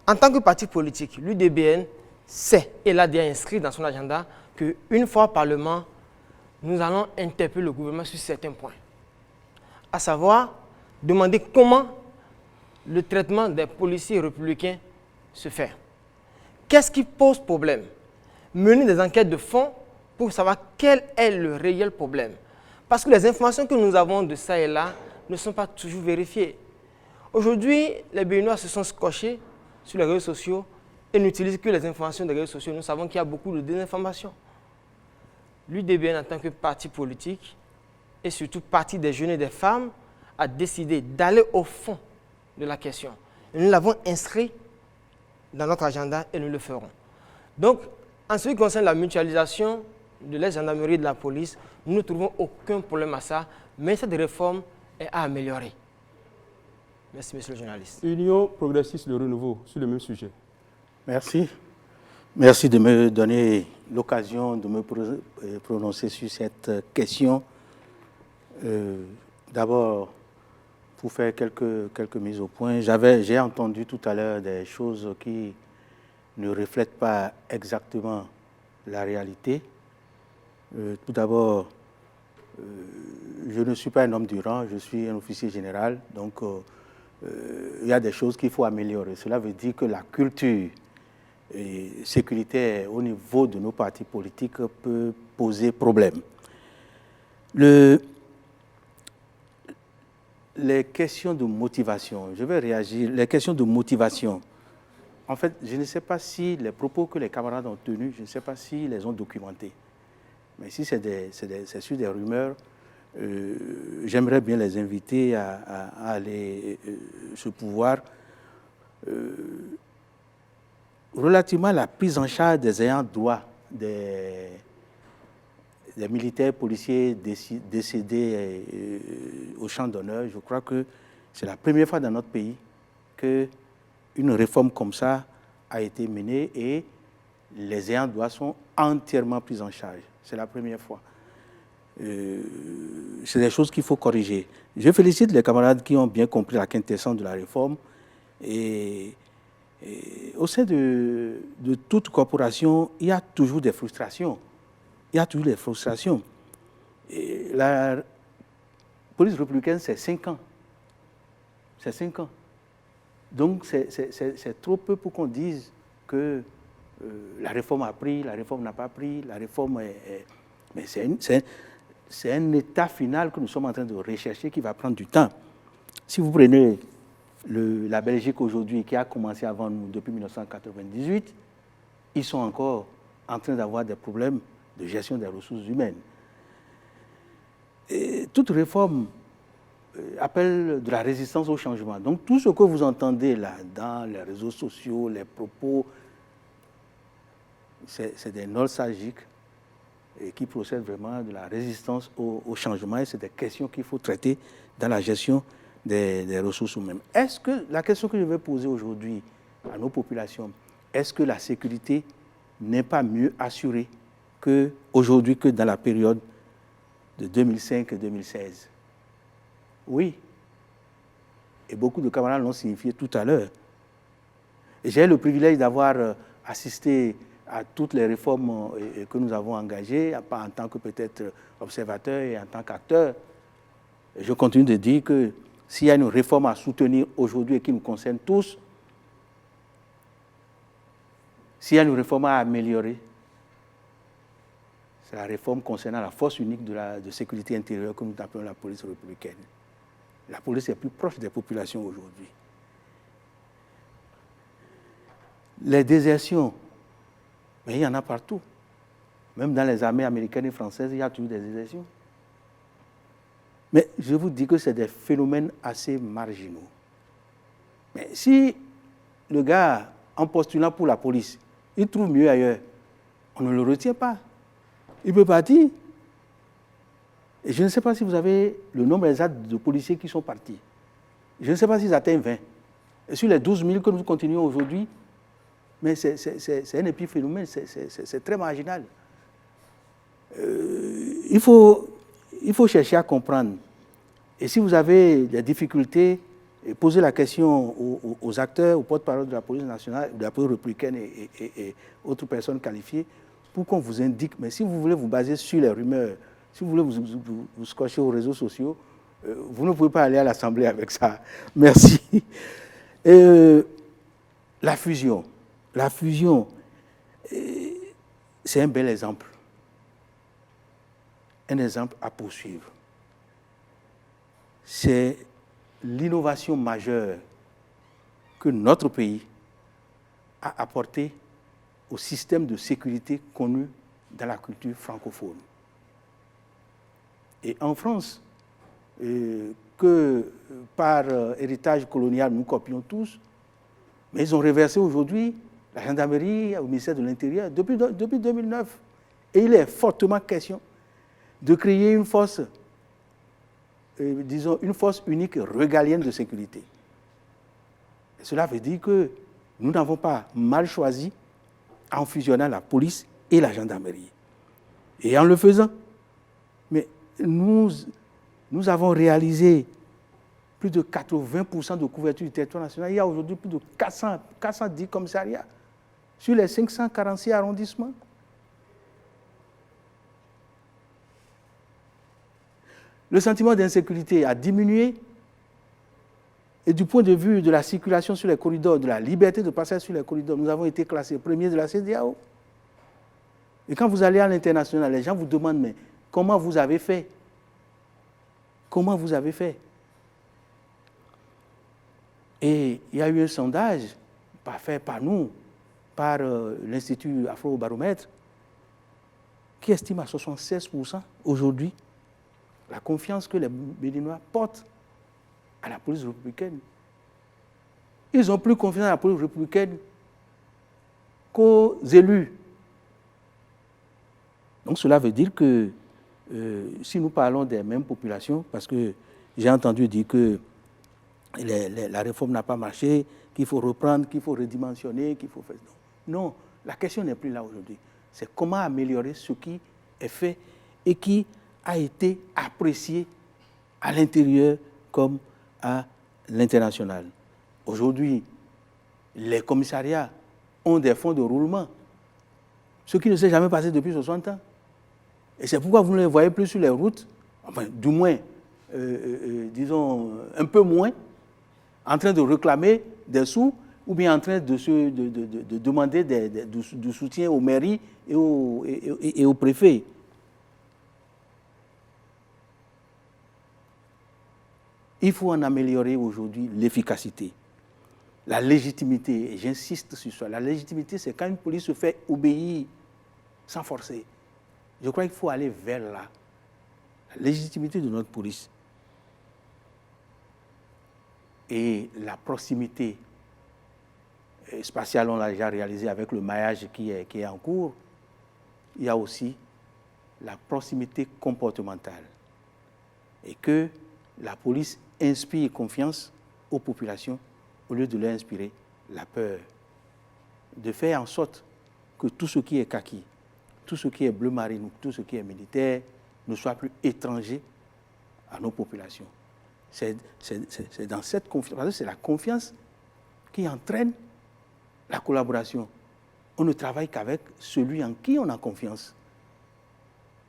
En tant que parti politique, l'UDBN sait et l'a déjà inscrit dans son agenda qu'une fois au Parlement, nous allons interpeller le gouvernement sur certains points. À savoir, demander comment le traitement des policiers républicains se fait. Qu'est-ce qui pose problème? Mener des enquêtes de fond pour savoir quel est le réel problème. Parce que les informations que nous avons de ça et là ne sont pas toujours vérifiées. Aujourd'hui, les Béninois se sont scotchés sur les réseaux sociaux et n'utilisent que les informations des réseaux sociaux. Nous savons qu'il y a beaucoup de désinformation. L'UDBN, en tant que parti politique, et surtout parti des jeunes et des femmes, a décidé d'aller au fond de la question. Et nous l'avons inscrit dans notre agenda et nous le ferons. Donc, en ce qui concerne la mutualisation de la gendarmerie et de la police, nous ne trouvons aucun problème à ça, mais cette réforme est à améliorer. Merci, monsieur le journaliste. Union progressiste le renouveau, sur le même sujet. Merci. Merci de me donner l'occasion de me prononcer sur cette question. D'abord, pour faire quelques mises au point. J'ai entendu tout à l'heure des choses qui ne reflètent pas exactement la réalité. Tout d'abord, je ne suis pas un homme du rang, je suis un officier général, donc il y a des choses qu'il faut améliorer. Cela veut dire que la culture sécuritaire au niveau de nos partis politiques peut poser problème. Les questions de motivation, je vais réagir. Les questions de motivation, en fait, je ne sais pas si les propos que les camarades ont tenus, je ne sais pas s'ils les ont documentés. Mais si c'est sur des rumeurs, j'aimerais bien les inviter à aller se pouvoir. Relativement à la prise en charge des ayants droit des militaires policiers décédés au champ d'honneur, je crois que c'est la première fois dans notre pays qu'une réforme comme ça a été menée et les ayants droit sont entièrement pris en charge. C'est la première fois. C'est des choses qu'il faut corriger. Je félicite les camarades qui ont bien compris la quintessence de la réforme et au sein de toute corporation, il y a toujours des frustrations. Il y a toujours des frustrations. Et la police républicaine, c'est 5 ans. C'est 5 ans. Donc, c'est trop peu pour qu'on dise que la réforme a pris, la réforme n'a pas pris, la réforme est... Mais c'est un état final que nous sommes en train de rechercher qui va prendre du temps. Si vous prenez la Belgique aujourd'hui, qui a commencé avant nous depuis 1998, ils sont encore en train d'avoir des problèmes de gestion des ressources humaines. Et toute réforme appelle de la résistance au changement. Donc tout ce que vous entendez là, dans les réseaux sociaux, les propos, c'est des nostalgiques et qui procèdent vraiment de la résistance au changement. Et c'est des questions qu'il faut traiter dans la gestion des ressources humaines. Est-ce que, la question que je vais poser aujourd'hui à nos populations, est-ce que la sécurité n'est pas mieux assurée aujourd'hui que dans la période de 2005 et 2016? Oui. Et beaucoup de camarades l'ont signifié tout à l'heure. J'ai le privilège d'avoir assisté à toutes les réformes que nous avons engagées, pas en tant que peut-être observateur et en tant qu'acteur. Je continue de dire que s'il y a une réforme à soutenir aujourd'hui et qui nous concerne tous, s'il y a une réforme à améliorer, c'est la réforme concernant la force unique de sécurité intérieure que nous appelons la police républicaine. La police est plus proche des populations aujourd'hui. Les désertions, mais il y en a partout. Même dans les armées américaines et françaises, il y a toujours des désertions. Mais je vous dis que c'est des phénomènes assez marginaux. Mais si le gars, en postulant pour la police, il trouve mieux ailleurs, on ne le retient pas. Il peut partir. Et je ne sais pas si vous avez le nombre exact de policiers qui sont partis. Je ne sais pas s'ils atteignent 20. Et sur les 12 000 que nous continuons aujourd'hui, mais c'est un épiphénomène, c'est très marginal. Il faut chercher à comprendre. Et si vous avez des difficultés, posez la question aux acteurs, aux porte-parole de la police nationale, de la police républicaine et autres personnes qualifiées, pour qu'on vous indique. Mais si vous voulez vous baser sur les rumeurs, si vous voulez vous scotcher aux réseaux sociaux, vous ne pouvez pas aller à l'Assemblée avec ça. Merci. La fusion. La fusion, c'est un bel exemple. Un exemple à poursuivre. C'est l'innovation majeure que notre pays a apportée au système de sécurité connu dans la culture francophone. Et en France, que par héritage colonial nous copions tous, mais ils ont reversé aujourd'hui la gendarmerie au ministère de l'Intérieur depuis 2009. Et il est fortement question de créer une force, disons, une force unique régalienne de sécurité. Et cela veut dire que nous n'avons pas mal choisi en fusionnant la police et la gendarmerie. Et en le faisant, mais nous avons réalisé plus de 80% de couverture du territoire national. Il y a aujourd'hui plus de 410 commissariats sur les 546 arrondissements. Le sentiment d'insécurité a diminué. Et du point de vue de la circulation sur les corridors, de la liberté de passage sur les corridors, nous avons été classés premiers de la CEDEAO. Et quand vous allez à l'international, les gens vous demandent, mais comment vous avez fait? Comment vous avez fait? Et il y a eu un sondage, pas fait par nous, par l'Institut Afro-Baromètre, qui estime à 76% aujourd'hui la confiance que les Béninois portent à la police républicaine. Ils ont plus confiance à la police républicaine qu'aux élus. Donc cela veut dire que si nous parlons des mêmes populations, parce que j'ai entendu dire que la réforme n'a pas marché, qu'il faut reprendre, qu'il faut redimensionner, qu'il faut faire... Non, la question n'est plus là aujourd'hui. C'est comment améliorer ce qui est fait et qui a été apprécié à l'intérieur comme à l'international. Aujourd'hui, les commissariats ont des fonds de roulement, ce qui ne s'est jamais passé depuis 60 ans. Et c'est pourquoi vous ne les voyez plus sur les routes, enfin, du moins, disons, un peu moins, en train de réclamer des sous ou bien en train de demander du soutien aux mairies et aux préfets. Il faut en améliorer aujourd'hui l'efficacité, la légitimité, et j'insiste sur ça. La légitimité, c'est quand une police se fait obéir sans forcer. Je crois qu'il faut aller vers là. La légitimité de notre police et la proximité spatiale, on l'a déjà réalisé avec le maillage qui est en cours. Il y a aussi la proximité comportementale et que la police inspire confiance aux populations au lieu de leur inspirer la peur. De faire en sorte que tout ce qui est kaki, tout ce qui est bleu marine, tout ce qui est militaire ne soit plus étranger à nos populations. C'est dans cette confiance, parce que c'est la confiance qui entraîne la collaboration. On ne travaille qu'avec celui en qui on a confiance.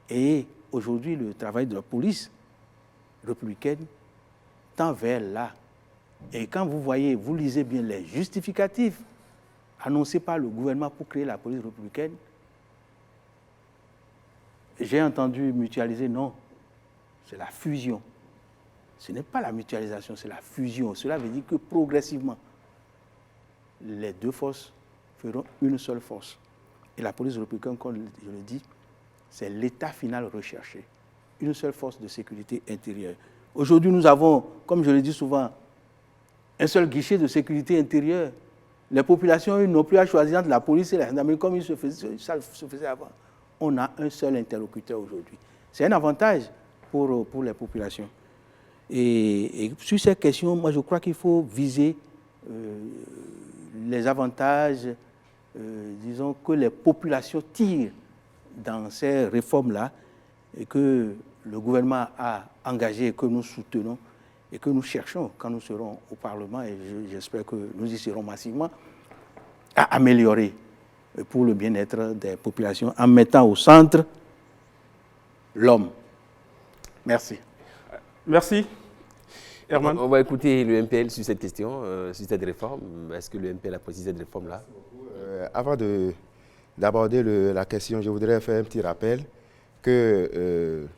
Et aujourd'hui, le travail de la police républicaine tend vers là. Et quand vous lisez bien les justificatifs annoncés par le gouvernement pour créer la police républicaine, j'ai entendu mutualiser, non, c'est la fusion. Ce n'est pas la mutualisation, c'est la fusion. Cela veut dire que progressivement, les deux forces feront une seule force. Et la police républicaine, comme je le dis, c'est l'état final recherché. Une seule force de sécurité intérieure. Aujourd'hui, nous avons, comme je le dis souvent, un seul guichet de sécurité intérieure. Les populations n'ont plus à choisir entre la police et la gendarmerie comme ça se faisait avant. On a un seul interlocuteur aujourd'hui. C'est un avantage pour les populations. Et sur ces questions, moi je crois qu'il faut viser les avantages, disons, que les populations tirent dans ces réformes-là et que le gouvernement a engagé et que nous soutenons et que nous cherchons quand nous serons au Parlement, et j'espère que nous y serons massivement, à améliorer pour le bien-être des populations en mettant au centre l'homme. Merci. Merci. Herman. On va écouter le MPL sur cette question, sur cette réforme. Est-ce que le MPL a précisé cette réforme-là? Avant d'aborder la question, je voudrais faire un petit rappel que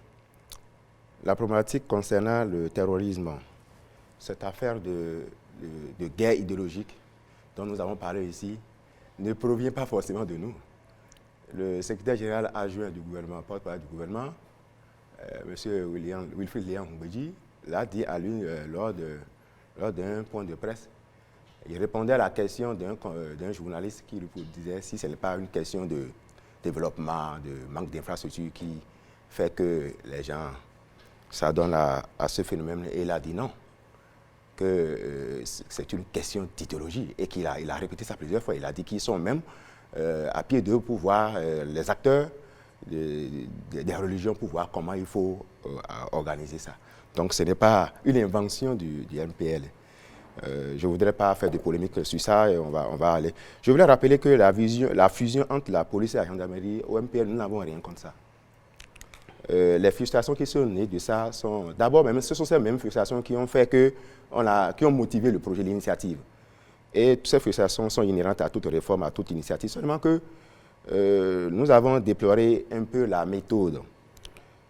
la problématique concernant le terrorisme, cette affaire de guerre idéologique dont nous avons parlé ici, ne provient pas forcément de nous. Le secrétaire général adjoint du gouvernement, porte-parole du gouvernement, M. Wilfried Léon Mbedji, l'a dit à lui lors d'un point de presse. Il répondait à la question d'un journaliste qui lui disait si ce n'est pas une question de développement, de manque d'infrastructure qui fait que les gens s'adonnent à ce phénomène. Et il a dit non, que c'est une question d'idéologie et il a répété ça plusieurs fois. Il a dit qu'ils sont même à pied d'eux pour voir les acteurs des religions pour voir comment il faut à organiser ça. Donc ce n'est pas une invention du MPL. Je ne voudrais pas faire de polémique sur ça et on va aller. Je voulais rappeler que la fusion entre la police et la gendarmerie, au MPL, nous n'avons rien contre ça. Les frustrations qui sont nées de ça sont... D'abord, ce sont ces mêmes frustrations qui ont fait qui ont motivé le projet, l'initiative. Et toutes ces frustrations sont inhérentes à toute réforme, à toute initiative. Seulement que nous avons déploré un peu la méthode.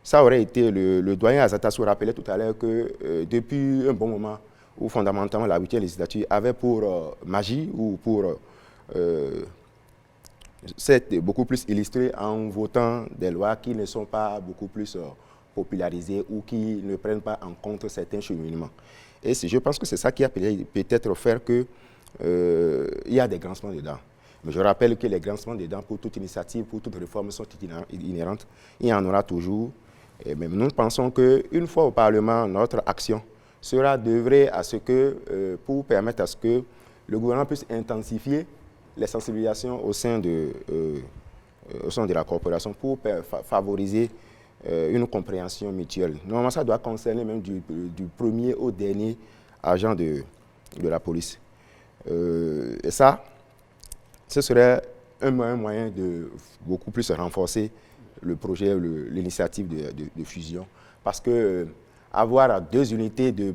Ça aurait été, le doyen Azatassou rappelait tout à l'heure que depuis un bon moment, où fondamentalement la 8e législature avait pour magie ou pour s'être beaucoup plus illustrée en votant des lois qui ne sont pas beaucoup plus popularisées ou qui ne prennent pas en compte certains cheminements. Et je pense que c'est ça qui a peut-être fait qu'il y a des grincements dedans. Mais je rappelle que les grincements dedans, pour toute initiative, pour toute réforme, sont inhérentes. Il y en aura toujours. Et même nous pensons qu'une fois au Parlement, notre action sera d'œuvrer à ce que, pour permettre à ce que le gouvernement puisse intensifier les sensibilisations au sein de la corporation pour favoriser une compréhension mutuelle. Normalement, ça doit concerner même du premier au dernier agent de la police. Et ça, ce serait un moyen de beaucoup plus renforcer le projet, l'initiative de fusion. Parce que avoir 2 unités de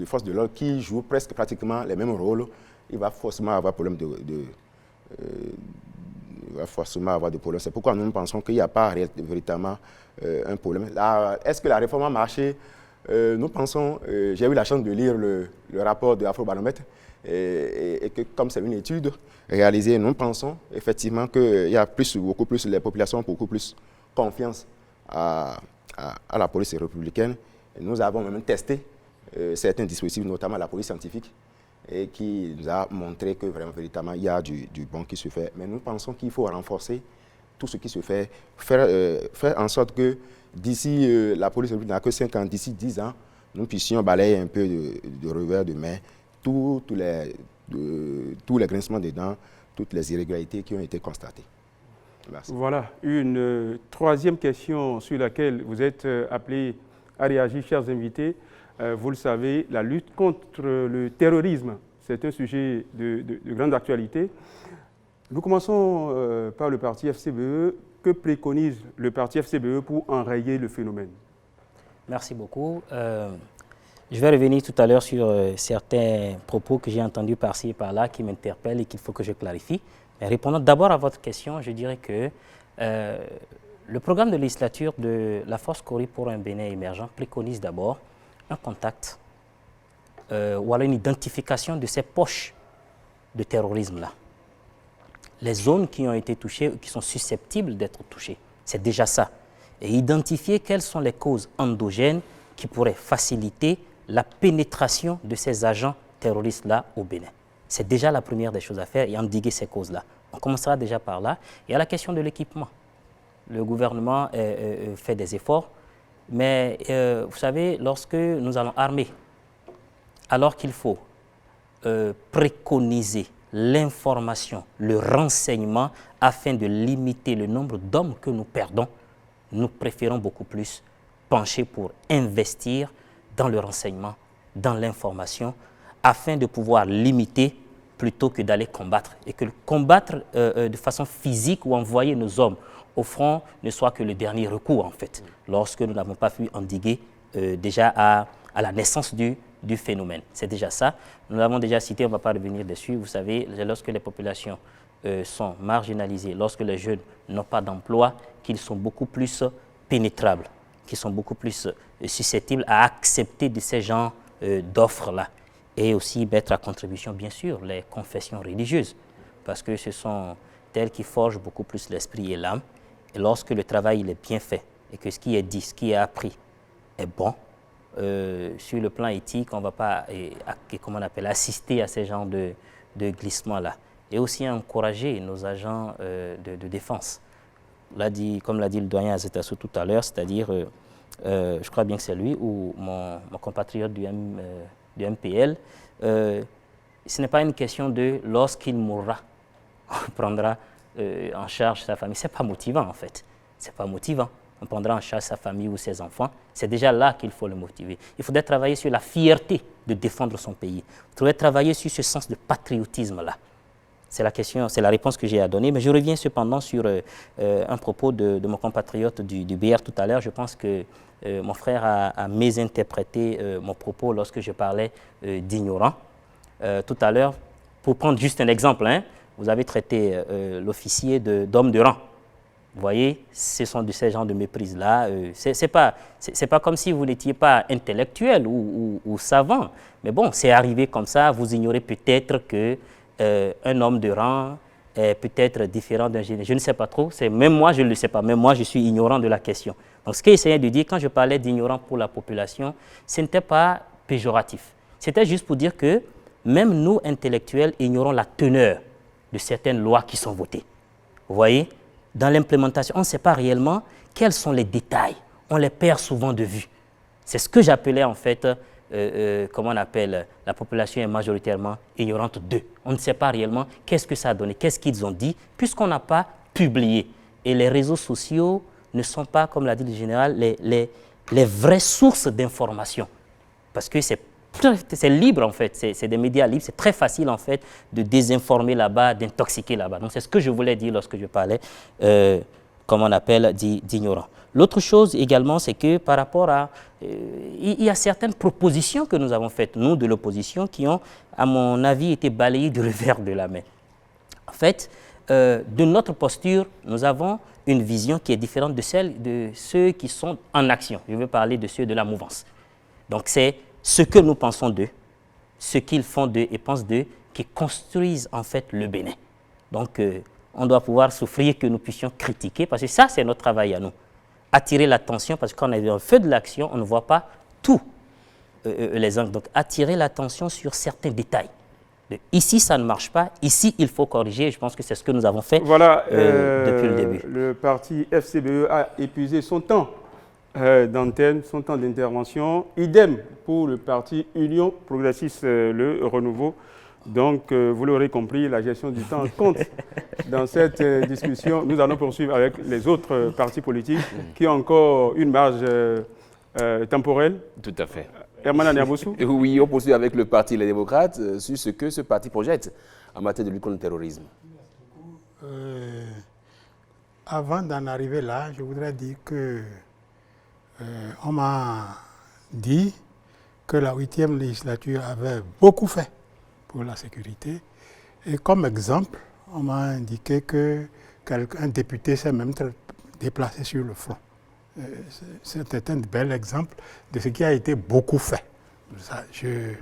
forces de l'ordre qui jouent presque pratiquement les mêmes rôles, il va forcément avoir problème C'est pourquoi nous pensons qu'il n'y a pas véritablement un problème. Est-ce que la réforme a marché? Nous pensons, j'ai eu la chance de lire le rapport de Afrobaromètre, et que comme c'est une étude réalisée, nous pensons effectivement qu'il y a beaucoup plus, les populations ont beaucoup plus confiance à la police républicaine. Et nous avons même testé certains dispositifs, notamment la police scientifique, et qui nous a montré que vraiment, véritablement, il y a du bon qui se fait. Mais nous pensons qu'il faut renforcer tout ce qui se fait, faire en sorte que d'ici, la police républicaine n'a que 5 ans, d'ici 10 ans, nous puissions balayer un peu de revers de main tous les grincements des dents, toutes les irrégularités qui ont été constatées. Merci. Voilà, une troisième question sur laquelle vous êtes appelés à réagir, chers invités. Vous le savez, la lutte contre le terrorisme, c'est un sujet de grande actualité. Nous commençons par le parti FCBE. Que préconise le parti FCBE pour enrayer le phénomène? Merci beaucoup. Je vais revenir tout à l'heure sur certains propos que j'ai entendus par-ci et par-là qui m'interpellent et qu'il faut que je clarifie. Mais répondant d'abord à votre question, je dirais que le programme de législature de la Force Cori pour un Bénin émergent préconise d'abord un contact ou alors une identification de ces poches de terrorisme-là. Les zones qui ont été touchées, qui sont susceptibles d'être touchées, c'est déjà ça. Et identifier quelles sont les causes endogènes qui pourraient faciliter la pénétration de ces agents terroristes-là au Bénin. C'est déjà la première des choses à faire et endiguer ces causes-là. On commencera déjà par là. Il y a la question de l'équipement. Le gouvernement fait des efforts, mais vous savez, lorsque nous allons armer, alors qu'il faut préconiser l'information, le renseignement, afin de limiter le nombre d'hommes que nous perdons, nous préférons beaucoup plus pencher pour investir dans le renseignement, dans l'information, afin de pouvoir limiter plutôt que d'aller combattre. Et que combattre de façon physique ou envoyer nos hommes au front ne soit que le dernier recours, en fait, lorsque nous n'avons pas pu endiguer déjà à la naissance du phénomène. C'est déjà ça. Nous l'avons déjà cité, on ne va pas revenir dessus. Vous savez, lorsque les populations sont marginalisées, lorsque les jeunes n'ont pas d'emploi, qu'ils sont beaucoup plus pénétrables, qui sont beaucoup plus susceptibles à accepter de ces genres d'offres-là. Et aussi mettre à contribution, bien sûr, les confessions religieuses, parce que ce sont elles qui forgent beaucoup plus l'esprit et l'âme. Et lorsque le travail il est bien fait, et que ce qui est dit, ce qui est appris est bon, sur le plan éthique, on ne va pas assister à ces genres de glissements-là. Et aussi encourager nos agents de défense. Comme l'a dit le doyen Azetassou tout à l'heure, c'est-à-dire, je crois bien que c'est lui ou mon compatriote du MPL, ce n'est pas une question de lorsqu'il mourra, on prendra en charge sa famille. Ce n'est pas motivant en fait. Ce n'est pas motivant. on prendra en charge sa famille ou ses enfants. C'est déjà là qu'il faut le motiver. Il faudrait travailler sur la fierté de défendre son pays. Il faudrait travailler sur ce sens de patriotisme-là. C'est la question, c'est la réponse que j'ai à donner. Mais je reviens cependant sur un propos de mon compatriote du BR tout à l'heure. Je pense que mon frère a mésinterprété mon propos lorsque je parlais d'ignorant. Tout à l'heure, pour prendre juste un exemple, hein, vous avez traité l'officier d'homme de rang. Vous voyez, ce sont de ces genres de méprises-là. C'est pas comme si vous n'étiez pas intellectuel ou savant. Mais bon, c'est arrivé comme ça. Vous ignorez peut-être qu'un homme de rang est peut-être différent d'un général. Je ne sais pas trop. Même moi, je ne le sais pas. Même moi, je suis ignorant de la question. Donc, ce qu'il essayait de dire, quand je parlais d'ignorant pour la population, ce n'était pas péjoratif. C'était juste pour dire que même nous, intellectuels, ignorons la teneur de certaines lois qui sont votées. Vous voyez, dans l'implémentation, on ne sait pas réellement quels sont les détails. On les perd souvent de vue. C'est ce que j'appelais en fait, comment on appelle, la population est majoritairement ignorante d'eux. On ne sait pas réellement qu'est-ce que ça a donné, qu'est-ce qu'ils ont dit, puisqu'on n'a pas publié. Et les réseaux sociaux ne sont pas, comme l'a dit le général, les vraies sources d'information. Parce que c'est libre en fait, c'est des médias libres, c'est très facile en fait de désinformer là-bas, d'intoxiquer là-bas. Donc c'est ce que je voulais dire lorsque je parlais, comme on appelle, d'ignorant. L'autre chose également, c'est que par rapport à... il y a certaines propositions que nous avons faites, nous de l'opposition, qui ont, à mon avis, été balayées du revers de la main. En fait, de notre posture, nous avons une vision qui est différente de celle de ceux qui sont en action. Je veux parler de ceux de la mouvance. Donc c'est ce que nous pensons d'eux, ce qu'ils font d'eux et pensent d'eux, qui construisent en fait le Bénin. Donc, on doit pouvoir souffrir que nous puissions critiquer, parce que ça, c'est notre travail à nous. Attirer l'attention, parce que quand on est dans le feu de l'action, on ne voit pas tous les angles. Donc, attirer l'attention sur certains détails. Ici, ça ne marche pas. Ici, il faut corriger. Et je pense que c'est ce que nous avons fait depuis le début. Le parti FCBE a épuisé son temps d'antenne, son temps d'intervention. Idem pour le parti Union Progressiste Le Renouveau. Donc, vous l'aurez compris, la gestion du temps compte dans cette discussion. Nous allons poursuivre avec les autres partis politiques qui ont encore une marge temporelle. Tout à fait. Herman Niamboussou. Oui, on poursuit avec le Parti Les Démocrates sur ce que ce parti projette en matière de lutte contre le terrorisme. Avant d'en arriver là, je voudrais dire que on m'a dit que la 8e législature avait beaucoup fait pour la sécurité. Et comme exemple, on m'a indiqué qu'un député s'est même déplacé sur le front. C'était un bel exemple de ce qui a été beaucoup fait. Ça, je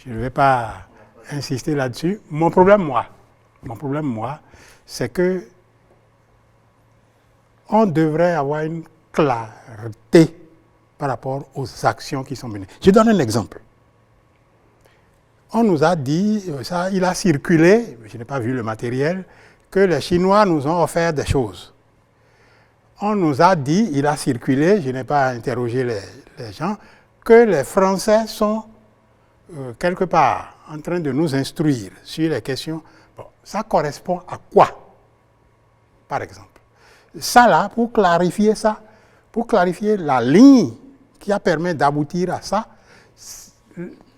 ne vais pas insister là-dessus. Mon problème, moi, c'est que on devrait avoir une clarté par rapport aux actions qui sont menées. Je donne un exemple. On nous a dit, ça, il a circulé, je n'ai pas vu le matériel, que les Chinois nous ont offert des choses. On nous a dit, il a circulé, je n'ai pas interrogé les gens, que les Français sont quelque part en train de nous instruire sur les questions. Bon, ça correspond à quoi, par exemple? Ça là, pour clarifier la ligne qui a permis d'aboutir à ça,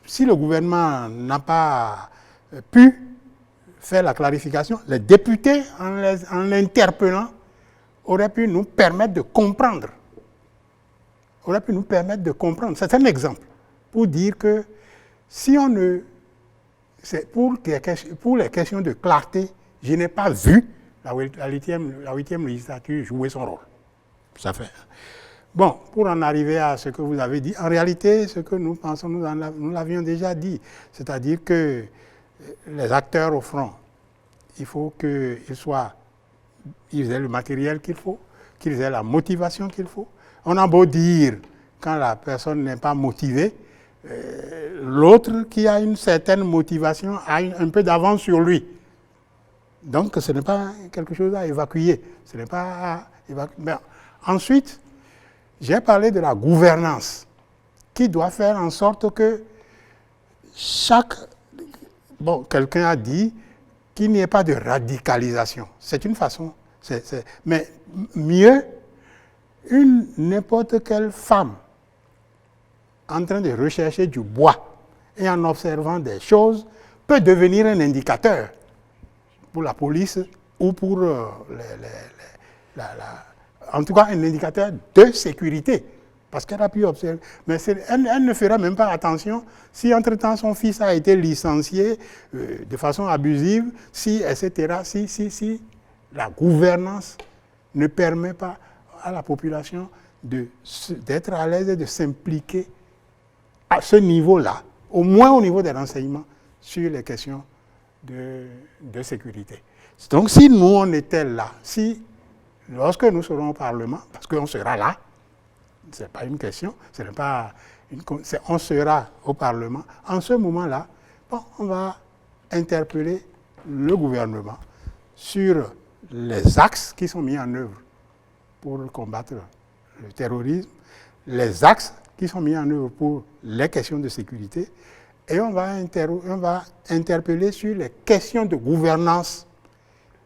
si le gouvernement n'a pas pu faire la clarification, les députés, en l'interpellant, auraient pu nous permettre de comprendre. C'est un exemple pour dire que si on ne... C'est pour les questions de clarté, je n'ai pas vu la 8e législature jouer son rôle. Ça fait... Bon, pour en arriver à ce que vous avez dit, en réalité, ce que nous pensons, nous l'avions déjà dit, c'est-à-dire que les acteurs au front, il faut qu'ils aient le matériel qu'il faut, qu'ils aient la motivation qu'il faut. On a beau dire, quand la personne n'est pas motivée, l'autre qui a une certaine motivation a un peu d'avance sur lui. Donc, ce n'est pas quelque chose à évacuer. Ce n'est pas à évacuer. Mais ensuite, j'ai parlé de la gouvernance qui doit faire en sorte que quelqu'un a dit qu'il n'y ait pas de radicalisation. C'est une façon, mais mieux n'importe quelle femme en train de rechercher du bois et en observant des choses peut devenir un indicateur pour la police ou pour en tout cas un indicateur de sécurité. Parce qu'elle a pu observer. Mais elle ne fera même pas attention si entre-temps son fils a été licencié de façon abusive, si, etc., si la gouvernance ne permet pas à la population d'être à l'aise et de s'impliquer à ce niveau-là, au moins au niveau des renseignements sur les questions de sécurité. Donc si nous on était là, lorsque nous serons au Parlement, parce qu'on sera là, ce n'est pas une question, on sera au Parlement. En ce moment-là, on va interpeller le gouvernement sur les axes qui sont mis en œuvre pour combattre le terrorisme, les axes qui sont mis en œuvre pour les questions de sécurité, et on va interpeller sur les questions de gouvernance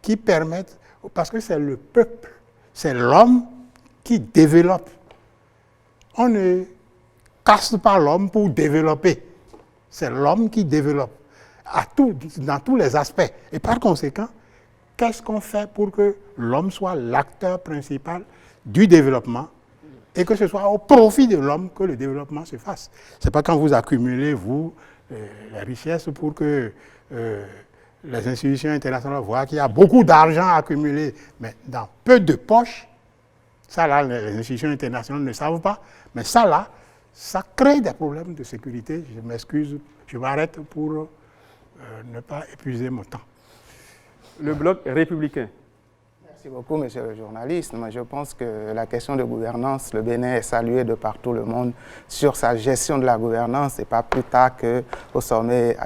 qui permettent, parce que c'est le peuple, c'est l'homme qui développe. On ne casse pas l'homme pour développer. C'est l'homme qui développe dans tous les aspects. Et par conséquent, qu'est-ce qu'on fait pour que l'homme soit l'acteur principal du développement et que ce soit au profit de l'homme que le développement se fasse? Ce n'est pas quand vous accumulez, les richesses pour que les institutions internationales voient qu'il y a beaucoup d'argent accumulé, mais dans peu de poches. Ça, là, les institutions internationales ne savent pas. Mais ça, là, ça crée des problèmes de sécurité. Je m'excuse, je m'arrête pour ne pas épuiser mon temps. Le bloc républicain. Merci beaucoup, monsieur le journaliste. Moi, je pense que la question de gouvernance, le Bénin est salué de par tout le monde sur sa gestion de la gouvernance, et pas plus tard qu'au sommet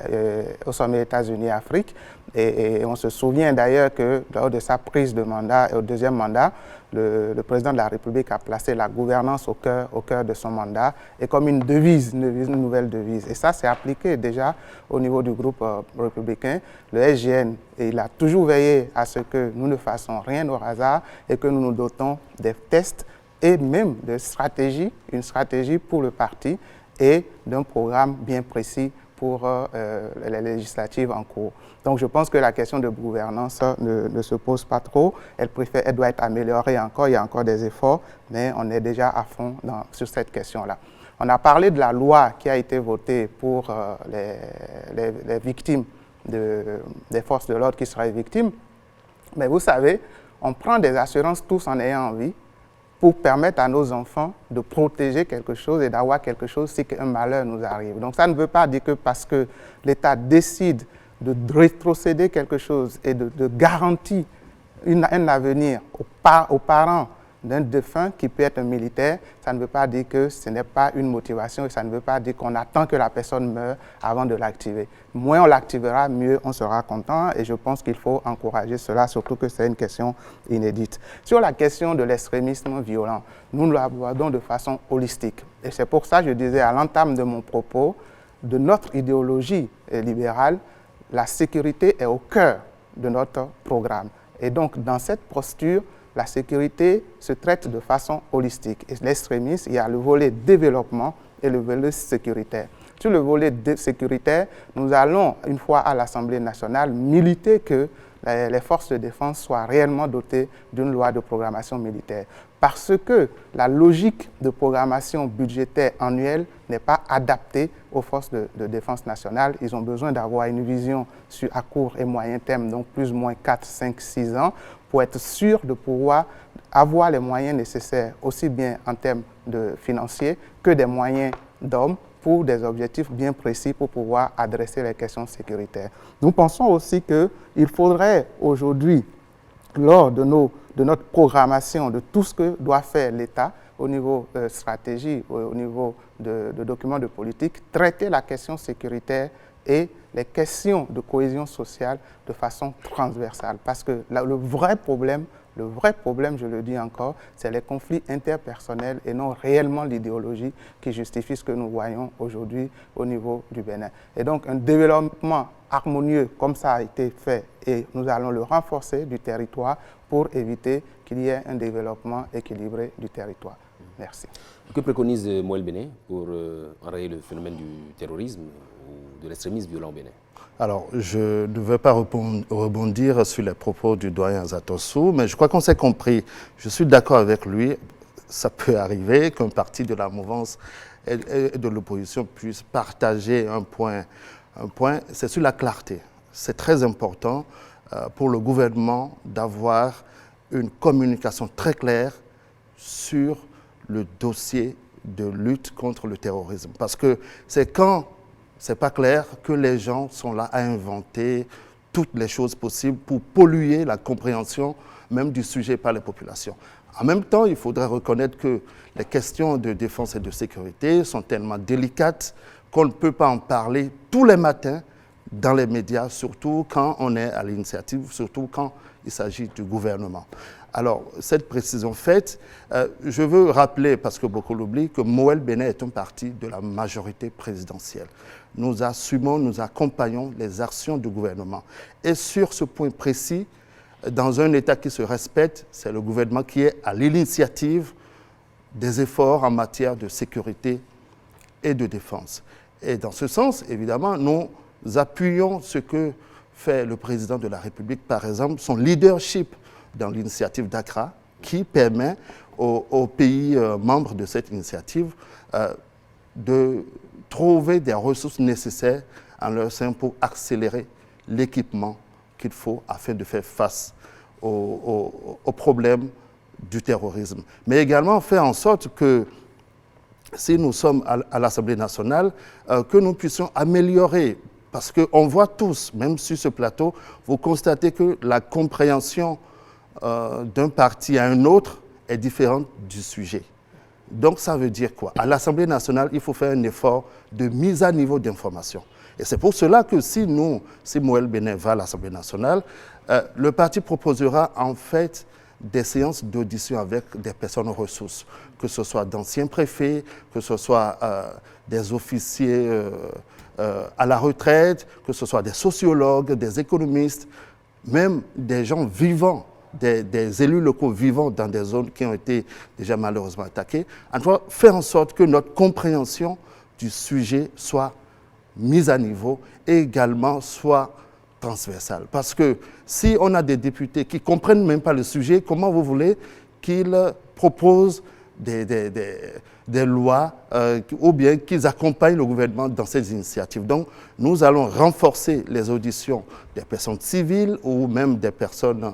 États-Unis-Afrique. Et on se souvient d'ailleurs que lors de sa prise de mandat, au deuxième mandat, le président de la République a placé la gouvernance au cœur de son mandat, et comme une nouvelle devise. Et ça, c'est appliqué déjà au niveau du groupe républicain. Le SGN, il a toujours veillé à ce que nous ne fassions rien au hasard et que nous nous dotons des tests et même de stratégie, une stratégie pour le parti et d'un programme bien précis pour les législatives en cours. Donc je pense que la question de gouvernance ne se pose pas trop. Elle doit être améliorée encore, il y a encore des efforts, mais on est déjà à fond sur cette question-là. On a parlé de la loi qui a été votée pour les victimes, des forces de l'ordre qui seraient victimes. Mais vous savez, on prend des assurances tous en ayant envie pour permettre à nos enfants de protéger quelque chose et d'avoir quelque chose si un malheur nous arrive. Donc ça ne veut pas dire que parce que l'État décide de rétrocéder quelque chose et de garantir un avenir aux parents d'un défunt qui peut être un militaire, ça ne veut pas dire que ce n'est pas une motivation et ça ne veut pas dire qu'on attend que la personne meure avant de l'activer. Moins on l'activera, mieux on sera content, et je pense qu'il faut encourager cela, surtout que c'est une question inédite. Sur la question de l'extrémisme violent, nous l'abordons de façon holistique. Et c'est pour ça que je disais à l'entame de mon propos, de notre idéologie libérale, la sécurité est au cœur de notre programme. Et donc, dans cette posture, la sécurité se traite de façon holistique. Et l'extrémisme, il y a le volet développement et le volet sécuritaire. Sur le volet sécuritaire, nous allons, une fois à l'Assemblée nationale, militer que les forces de défense soient réellement dotées d'une loi de programmation militaire. Parce que la logique de programmation budgétaire annuelle n'est pas adaptée aux forces de défense nationale. Ils ont besoin d'avoir une vision à court et moyen terme, donc plus ou moins 4, 5, 6 ans, pour être sûr de pouvoir avoir les moyens nécessaires, aussi bien en termes de financiers que des moyens d'hommes, pour des objectifs bien précis pour pouvoir adresser les questions sécuritaires. Nous pensons aussi qu'il faudrait aujourd'hui, lors de notre programmation, de tout ce que doit faire l'État au niveau stratégie, au niveau de documents de politique, traiter la question sécuritaire et les questions de cohésion sociale de façon transversale. Parce que le vrai problème, je le dis encore, c'est les conflits interpersonnels et non réellement l'idéologie qui justifie ce que nous voyons aujourd'hui au niveau du Bénin. Et donc un développement harmonieux comme ça a été fait, et nous allons le renforcer du territoire pour éviter qu'il qu'il y ait un développement équilibré du territoire. Merci. Que préconise Moël Béné pour enrayer le phénomène du terrorisme ou de l'extrémisme violent au Bénin? Alors, je ne vais pas rebondir sur les propos du doyen Zatossou, mais je crois qu'on s'est compris. Je suis d'accord avec lui. Ça peut arriver qu'un parti de la mouvance et de l'opposition puisse partager un point, c'est sur la clarté. C'est très important pour le gouvernement d'avoir une communication très claire sur le dossier de lutte contre le terrorisme. Parce que c'est quand c'est pas clair que les gens sont là à inventer toutes les choses possibles pour polluer la compréhension même du sujet par les populations. En même temps, il faudrait reconnaître que les questions de défense et de sécurité sont tellement délicates qu'on ne peut pas en parler tous les matins dans les médias, surtout quand on est à l'initiative, surtout quand il s'agit du gouvernement. Alors, cette précision faite, je veux rappeler, parce que beaucoup l'oublient, que Moël Béné est un parti de la majorité présidentielle. Nous assumons, nous accompagnons les actions du gouvernement. Et sur ce point précis, dans un État qui se respecte, c'est le gouvernement qui est à l'initiative des efforts en matière de sécurité et de défense. Et dans ce sens, évidemment, nous appuyons ce que fait le président de la République, par exemple, son leadership dans l'initiative d'Accra, qui permet aux pays membres de cette initiative de trouver des ressources nécessaires en leur sein pour accélérer l'équipement qu'il faut afin de faire face aux problèmes du terrorisme. Mais également faire en sorte que, si nous sommes à l'Assemblée nationale, que nous puissions améliorer. Parce qu'on voit tous, même sur ce plateau, vous constatez que la compréhension d'un parti à un autre est différente du sujet. Donc ça veut dire quoi? À l'Assemblée nationale, il faut faire un effort de mise à niveau d'information. Et c'est pour cela que si Moël Béné va à l'Assemblée nationale, le parti proposera en fait des séances d'audition avec des personnes ressources, que ce soit d'anciens préfets, que ce soit des officiers à la retraite, que ce soit des sociologues, des économistes, même des gens vivants, des élus locaux vivants dans des zones qui ont été déjà malheureusement attaquées. On doit faire en sorte que notre compréhension du sujet soit mise à niveau et également soit transversale. Parce que si on a des députés qui ne comprennent même pas le sujet, comment vous voulez qu'ils proposent des lois ou bien qu'ils accompagnent le gouvernement dans ces initiatives? Donc, nous allons renforcer les auditions des personnes civiles ou même des personnes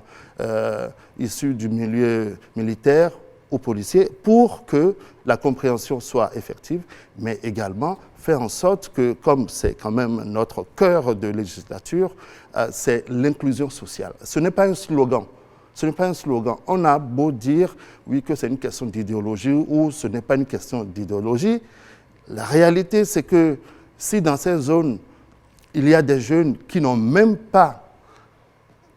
issues du milieu militaire ou policier pour que la compréhension soit effective, mais également faire en sorte que, comme c'est quand même notre cœur de législature, c'est l'inclusion sociale. Ce n'est pas un slogan. Ce n'est pas un slogan. On a beau dire, oui, que c'est une question d'idéologie ou ce n'est pas une question d'idéologie. La réalité, c'est que si dans ces zones, il y a des jeunes qui n'ont même pas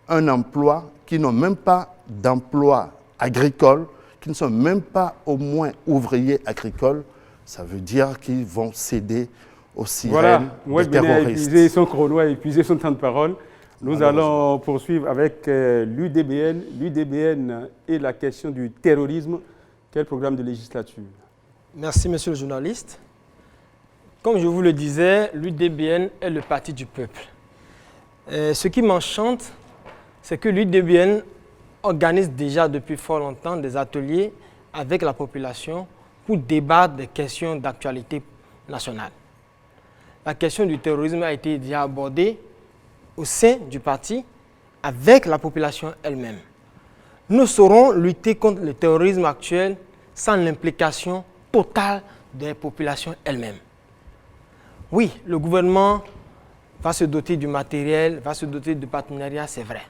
un emploi, qui n'ont même pas d'emploi agricole, qui ne sont même pas au moins ouvriers agricoles, ça veut dire qu'ils vont céder aux sirènes des terroristes. Moël Béné a épuisé son chrono, a épuisé son temps de parole. Nous allons poursuivre avec l'UDBN. L'UDBN et la question du terrorisme. Quel programme de législature? Merci, monsieur le journaliste. Comme je vous le disais, l'UDBN est le parti du peuple. Ce qui m'enchante, c'est que l'UDBN organise déjà depuis fort longtemps des ateliers avec la population pour débattre des questions d'actualité nationale. La question du terrorisme a été déjà abordée au sein du parti avec la population elle-même. Nous saurons lutter contre le terrorisme actuel sans l'implication totale des populations elles-mêmes. Oui, le gouvernement va se doter du matériel, va se doter de partenariats, c'est vrai.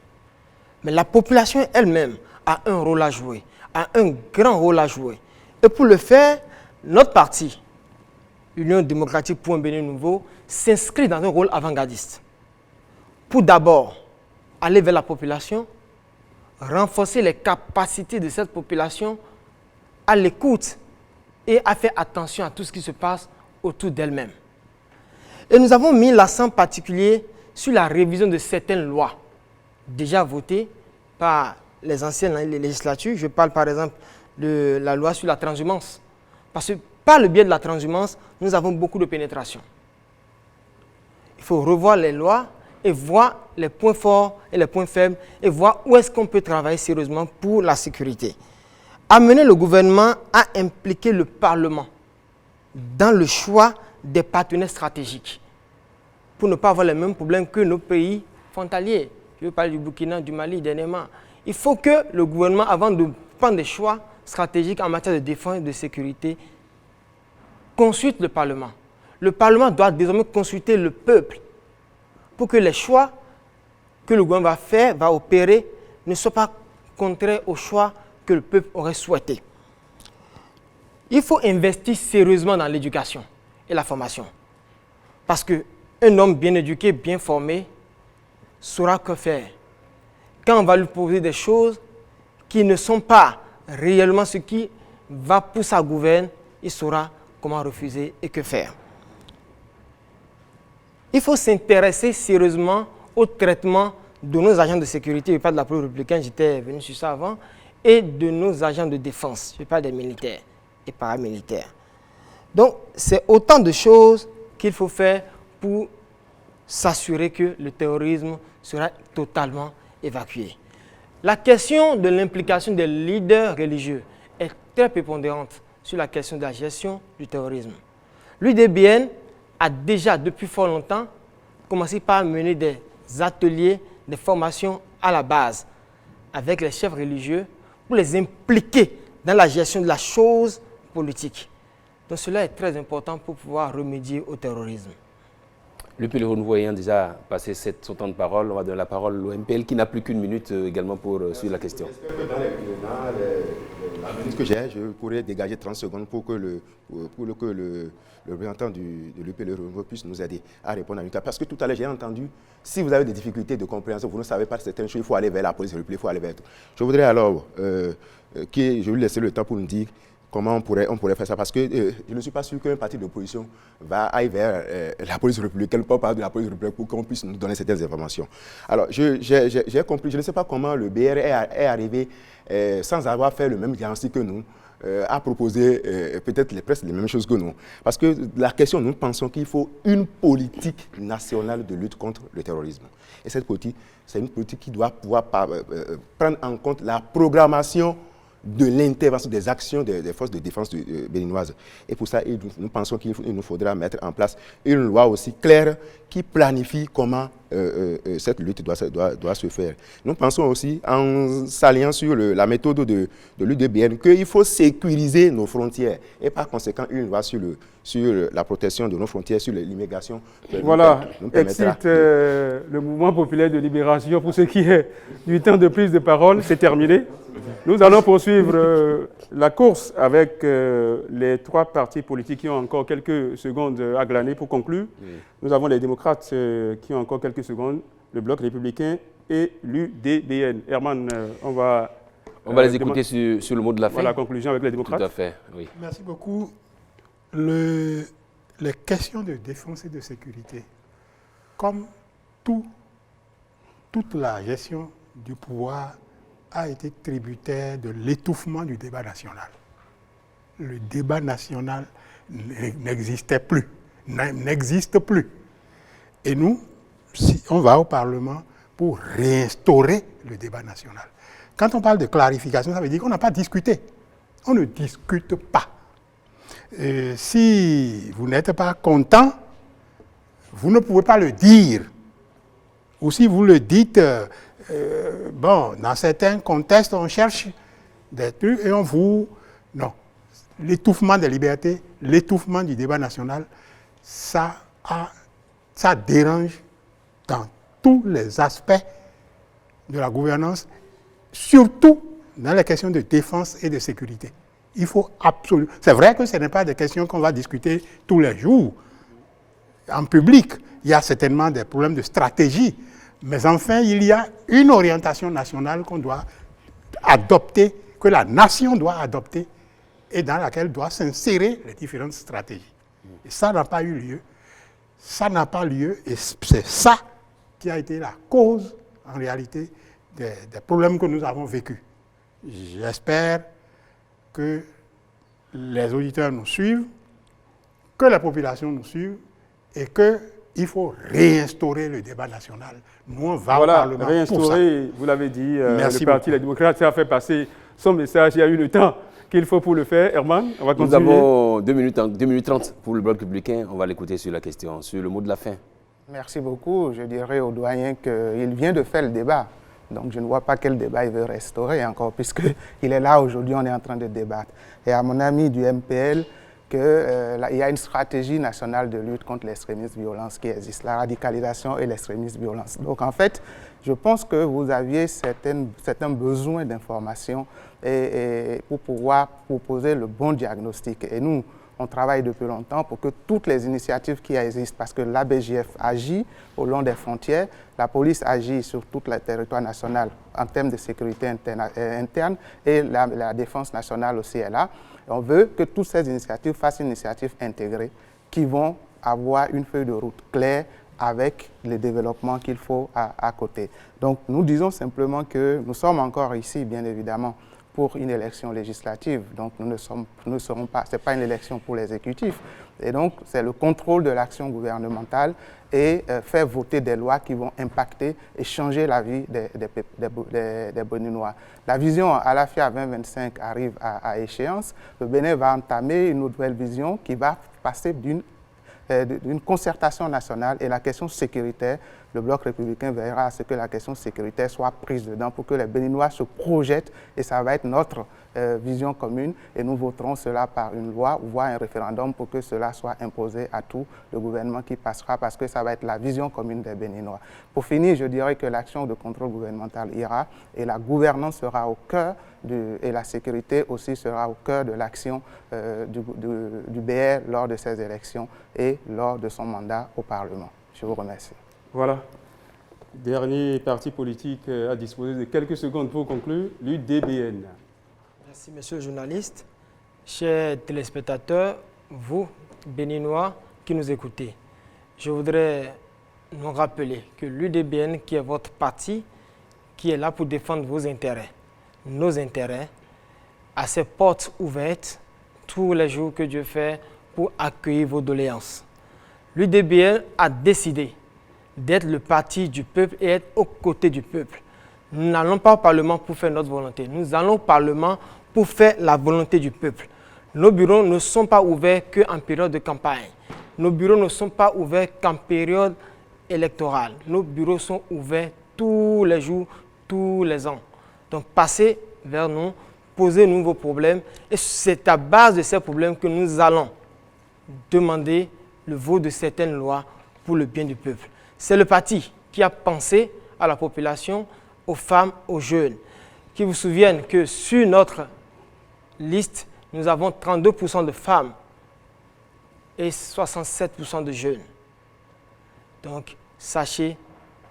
Mais la population elle-même a un rôle à jouer, a un grand rôle à jouer. Et pour le faire, notre parti, Union démocratique pour un Bénin nouveau, s'inscrit dans un rôle avant-gardiste. Pour d'abord aller vers la population, renforcer les capacités de cette population à l'écoute et à faire attention à tout ce qui se passe autour d'elle-même. Et nous avons mis l'accent particulier sur la révision de certaines lois déjà votées par les anciennes les législatures. Je parle par exemple de la loi sur la transhumance. Parce que par le biais de la transhumance, nous avons beaucoup de pénétration. Il faut revoir les lois et voir les points forts et les points faibles et voir où est-ce qu'on peut travailler sérieusement pour la sécurité. Amener le gouvernement à impliquer le Parlement dans le choix des partenaires stratégiques pour ne pas avoir les mêmes problèmes que nos pays frontaliers. Je veux parler du Burkina, du Mali dernièrement. Il faut que le gouvernement, avant de prendre des choix stratégiques en matière de défense et de sécurité, consulte le Parlement. Le Parlement doit désormais consulter le peuple pour que les choix que le gouvernement va faire, va opérer, ne soient pas contraires aux choix que le peuple aurait souhaité. Il faut investir sérieusement dans l'éducation et la formation. Parce qu'un homme bien éduqué, bien formé, saura que faire. Quand on va lui poser des choses qui ne sont pas réellement ce qui va pour sa gouverne, il saura comment refuser et que faire. Il faut s'intéresser sérieusement au traitement de nos agents de sécurité. Je parle de la police républicaine, j'étais venu sur ça avant, et de nos agents de défense. Je parle des militaires et paramilitaires. Donc, c'est autant de choses qu'il faut faire pour s'assurer que le terrorisme sera totalement évacué. La question de l'implication des leaders religieux est très prépondérante sur la question de la gestion du terrorisme. L'UDBN a déjà, depuis fort longtemps, commencé par mener des ateliers, des formations à la base avec les chefs religieux pour les impliquer dans la gestion de la chose politique. Donc cela est très important pour pouvoir remédier au terrorisme. L'UP Le Renouveau ayant déjà passé son temps de parole, on va donner la parole à l'OMPL qui n'a plus qu'une minute également pour suivre la question. La minute que j'ai, je pourrais dégager 30 secondes pour que le représentant de l'UP Le Renouveau puisse nous aider à répondre à une question. Parce que tout à l'heure, j'ai entendu, si vous avez des difficultés de compréhension, vous ne savez pas certaines choses, il faut aller vers la police, il faut aller vers tout. Je voudrais alors je vais lui laisser le temps pour nous dire comment on pourrait faire ça. Parce que je ne suis pas sûr qu'un parti d'opposition aille vers la police républicaine, pas parler de la police républicaine pour qu'on puisse nous donner certaines informations. Alors, j'ai compris, je ne sais pas comment le BR est arrivé sans avoir fait le même diagnostic que nous, à proposer peut-être presque les mêmes choses que nous. Parce que la question, nous pensons qu'il faut une politique nationale de lutte contre le terrorisme. Et cette politique, c'est une politique qui doit pouvoir prendre en compte la programmation de l'intervention des actions des forces de défense béninoises. Et pour ça, nous pensons qu'il nous faudra mettre en place une loi aussi claire qui planifie comment cette lutte doit se faire. Nous pensons aussi, en s'alliant sur la méthode de l'UDBN, qu'il faut sécuriser nos frontières et par conséquent une loi sur la protection de nos frontières, sur l'immigration. Voilà, excite le mouvement populaire de libération. Pour ce qui est du temps de prise de parole, c'est terminé. Nous allons poursuivre la course avec les trois partis politiques qui ont encore quelques secondes à glaner pour conclure. Oui. Nous avons les démocrates qui ont encore quelques secondes, le Bloc républicain et l'UDBN. Herman, on va les écouter sur le mot de la fin. Voilà, la conclusion avec les démocrates. Tout à fait, oui. Merci beaucoup. Les questions de défense et de sécurité, comme toute la gestion du pouvoir, a été tributaire de l'étouffement du débat national. Le débat national n'existe plus. Et nous, si on va au Parlement pour réinstaurer le débat national. Quand on parle de clarification, ça veut dire qu'on n'a pas discuté. On ne discute pas. Si vous n'êtes pas content, vous ne pouvez pas le dire. Ou si vous le dites, dans certains contextes, on cherche des trucs et on vous... Non. L'étouffement des libertés, l'étouffement du débat national, ça dérange dans tous les aspects de la gouvernance, surtout dans les questions de défense et de sécurité. Il faut absolument... C'est vrai que ce n'est pas des questions qu'on va discuter tous les jours. En public, il y a certainement des problèmes de stratégie. Mais enfin, il y a une orientation nationale qu'on doit adopter, que la nation doit adopter et dans laquelle doivent s'insérer les différentes stratégies. Et ça n'a pas eu lieu. Ça n'a pas lieu et c'est ça qui a été la cause, en réalité, problèmes que nous avons vécus. J'espère que les auditeurs nous suivent, que la population nous suive et qu'il faut réinstaurer le débat national. Nous, on va au Parlement réinstaurer, vous l'avez dit, Merci le Parti beaucoup. des démocrates a fait passer son message. Il y a eu le temps qu'il faut pour le faire. Herman, on va continuer. Nous avons 2 minutes 30 pour le bloc républicain. On va l'écouter sur la question, sur le mot de la fin. Merci beaucoup. Je dirais au doyen qu'il vient de faire le débat. Donc, je ne vois pas quel débat il veut restaurer encore, puisqu'il est là aujourd'hui, on est en train de débattre. Et à mon ami du MPL, il y a une stratégie nationale de lutte contre l'extrémisme violence qui existe, la radicalisation et l'extrémisme violence. Donc, en fait, je pense que vous aviez certains besoins d'information et pour pouvoir proposer le bon diagnostic. Et nous, on travaille depuis longtemps pour que toutes les initiatives qui existent, parce que l'ABJF agit au long des frontières, la police agit sur tout le territoire national en termes de sécurité interne et la défense nationale aussi est là. Et on veut que toutes ces initiatives fassent une initiative intégrée qui vont avoir une feuille de route claire avec les développements qu'il faut à côté. Donc nous disons simplement que nous sommes encore ici, bien évidemment, pour une élection législative. Donc nous ne serons pas, ce n'est pas une élection pour l'exécutif. Et donc c'est le contrôle de l'action gouvernementale et faire voter des lois qui vont impacter et changer la vie des Béninois. La vision Alafia 2025 arrive à échéance. Le Bénin va entamer une nouvelle vision qui va passer d'une concertation nationale et la question sécuritaire, le Bloc républicain verra à ce que la question sécuritaire soit prise dedans pour que les Béninois se projettent et ça va être notre vision commune et nous voterons cela par une loi ou voire un référendum pour que cela soit imposé à tout le gouvernement qui passera parce que ça va être la vision commune des Béninois. Pour finir, je dirais que l'action de contrôle gouvernemental ira et la gouvernance sera au cœur et la sécurité aussi sera au cœur de l'action du BR lors de ces élections et lors de son mandat au Parlement. Je vous remercie. Voilà. Dernier parti politique à disposer de quelques secondes pour conclure, l'UDBN. Merci, monsieur le journaliste. Chers téléspectateurs, vous, Béninois, qui nous écoutez, je voudrais nous rappeler que l'UDBN, qui est votre parti, qui est là pour défendre vos intérêts, nos intérêts, a ses portes ouvertes tous les jours que Dieu fait pour accueillir vos doléances. L'UDBN a décidé d'être le parti du peuple et être aux côtés du peuple. Nous n'allons pas au Parlement pour faire notre volonté. Nous allons au Parlement pour faire la volonté du peuple. Nos bureaux ne sont pas ouverts qu'en période de campagne. Nos bureaux ne sont pas ouverts qu'en période électorale. Nos bureaux sont ouverts tous les jours, tous les ans. Donc passez vers nous, posez-nous vos problèmes et c'est à base de ces problèmes que nous allons demander le vote de certaines lois pour le bien du peuple. C'est le parti qui a pensé à la population, aux femmes, aux jeunes, qui vous souviennent que sur notre liste, nous avons 32% de femmes et 67% de jeunes. Donc, sachez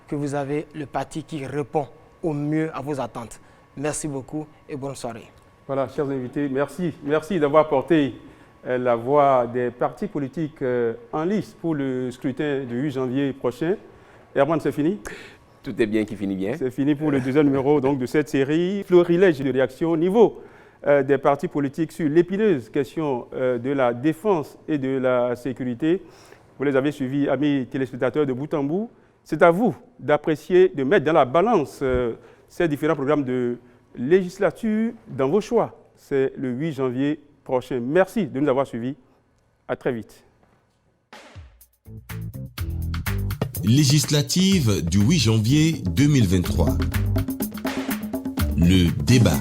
que vous avez le parti qui répond au mieux à vos attentes. Merci beaucoup et bonne soirée. Voilà, chers invités, merci. Merci d'avoir porté la voix des partis politiques en lice pour le scrutin du 8 janvier prochain. Herman, c'est fini? Tout est bien qui finit bien. C'est fini pour le deuxième numéro donc, de cette série. Florilège de réaction au niveau des partis politiques sur l'épineuse question de la défense et de la sécurité. Vous les avez suivis, amis téléspectateurs de bout en bout. C'est à vous d'apprécier, de mettre dans la balance ces différents programmes de législature dans vos choix. C'est le 8 janvier prochain. Merci de nous avoir suivis. À très vite. Législative du 8 janvier 2023. Le débat.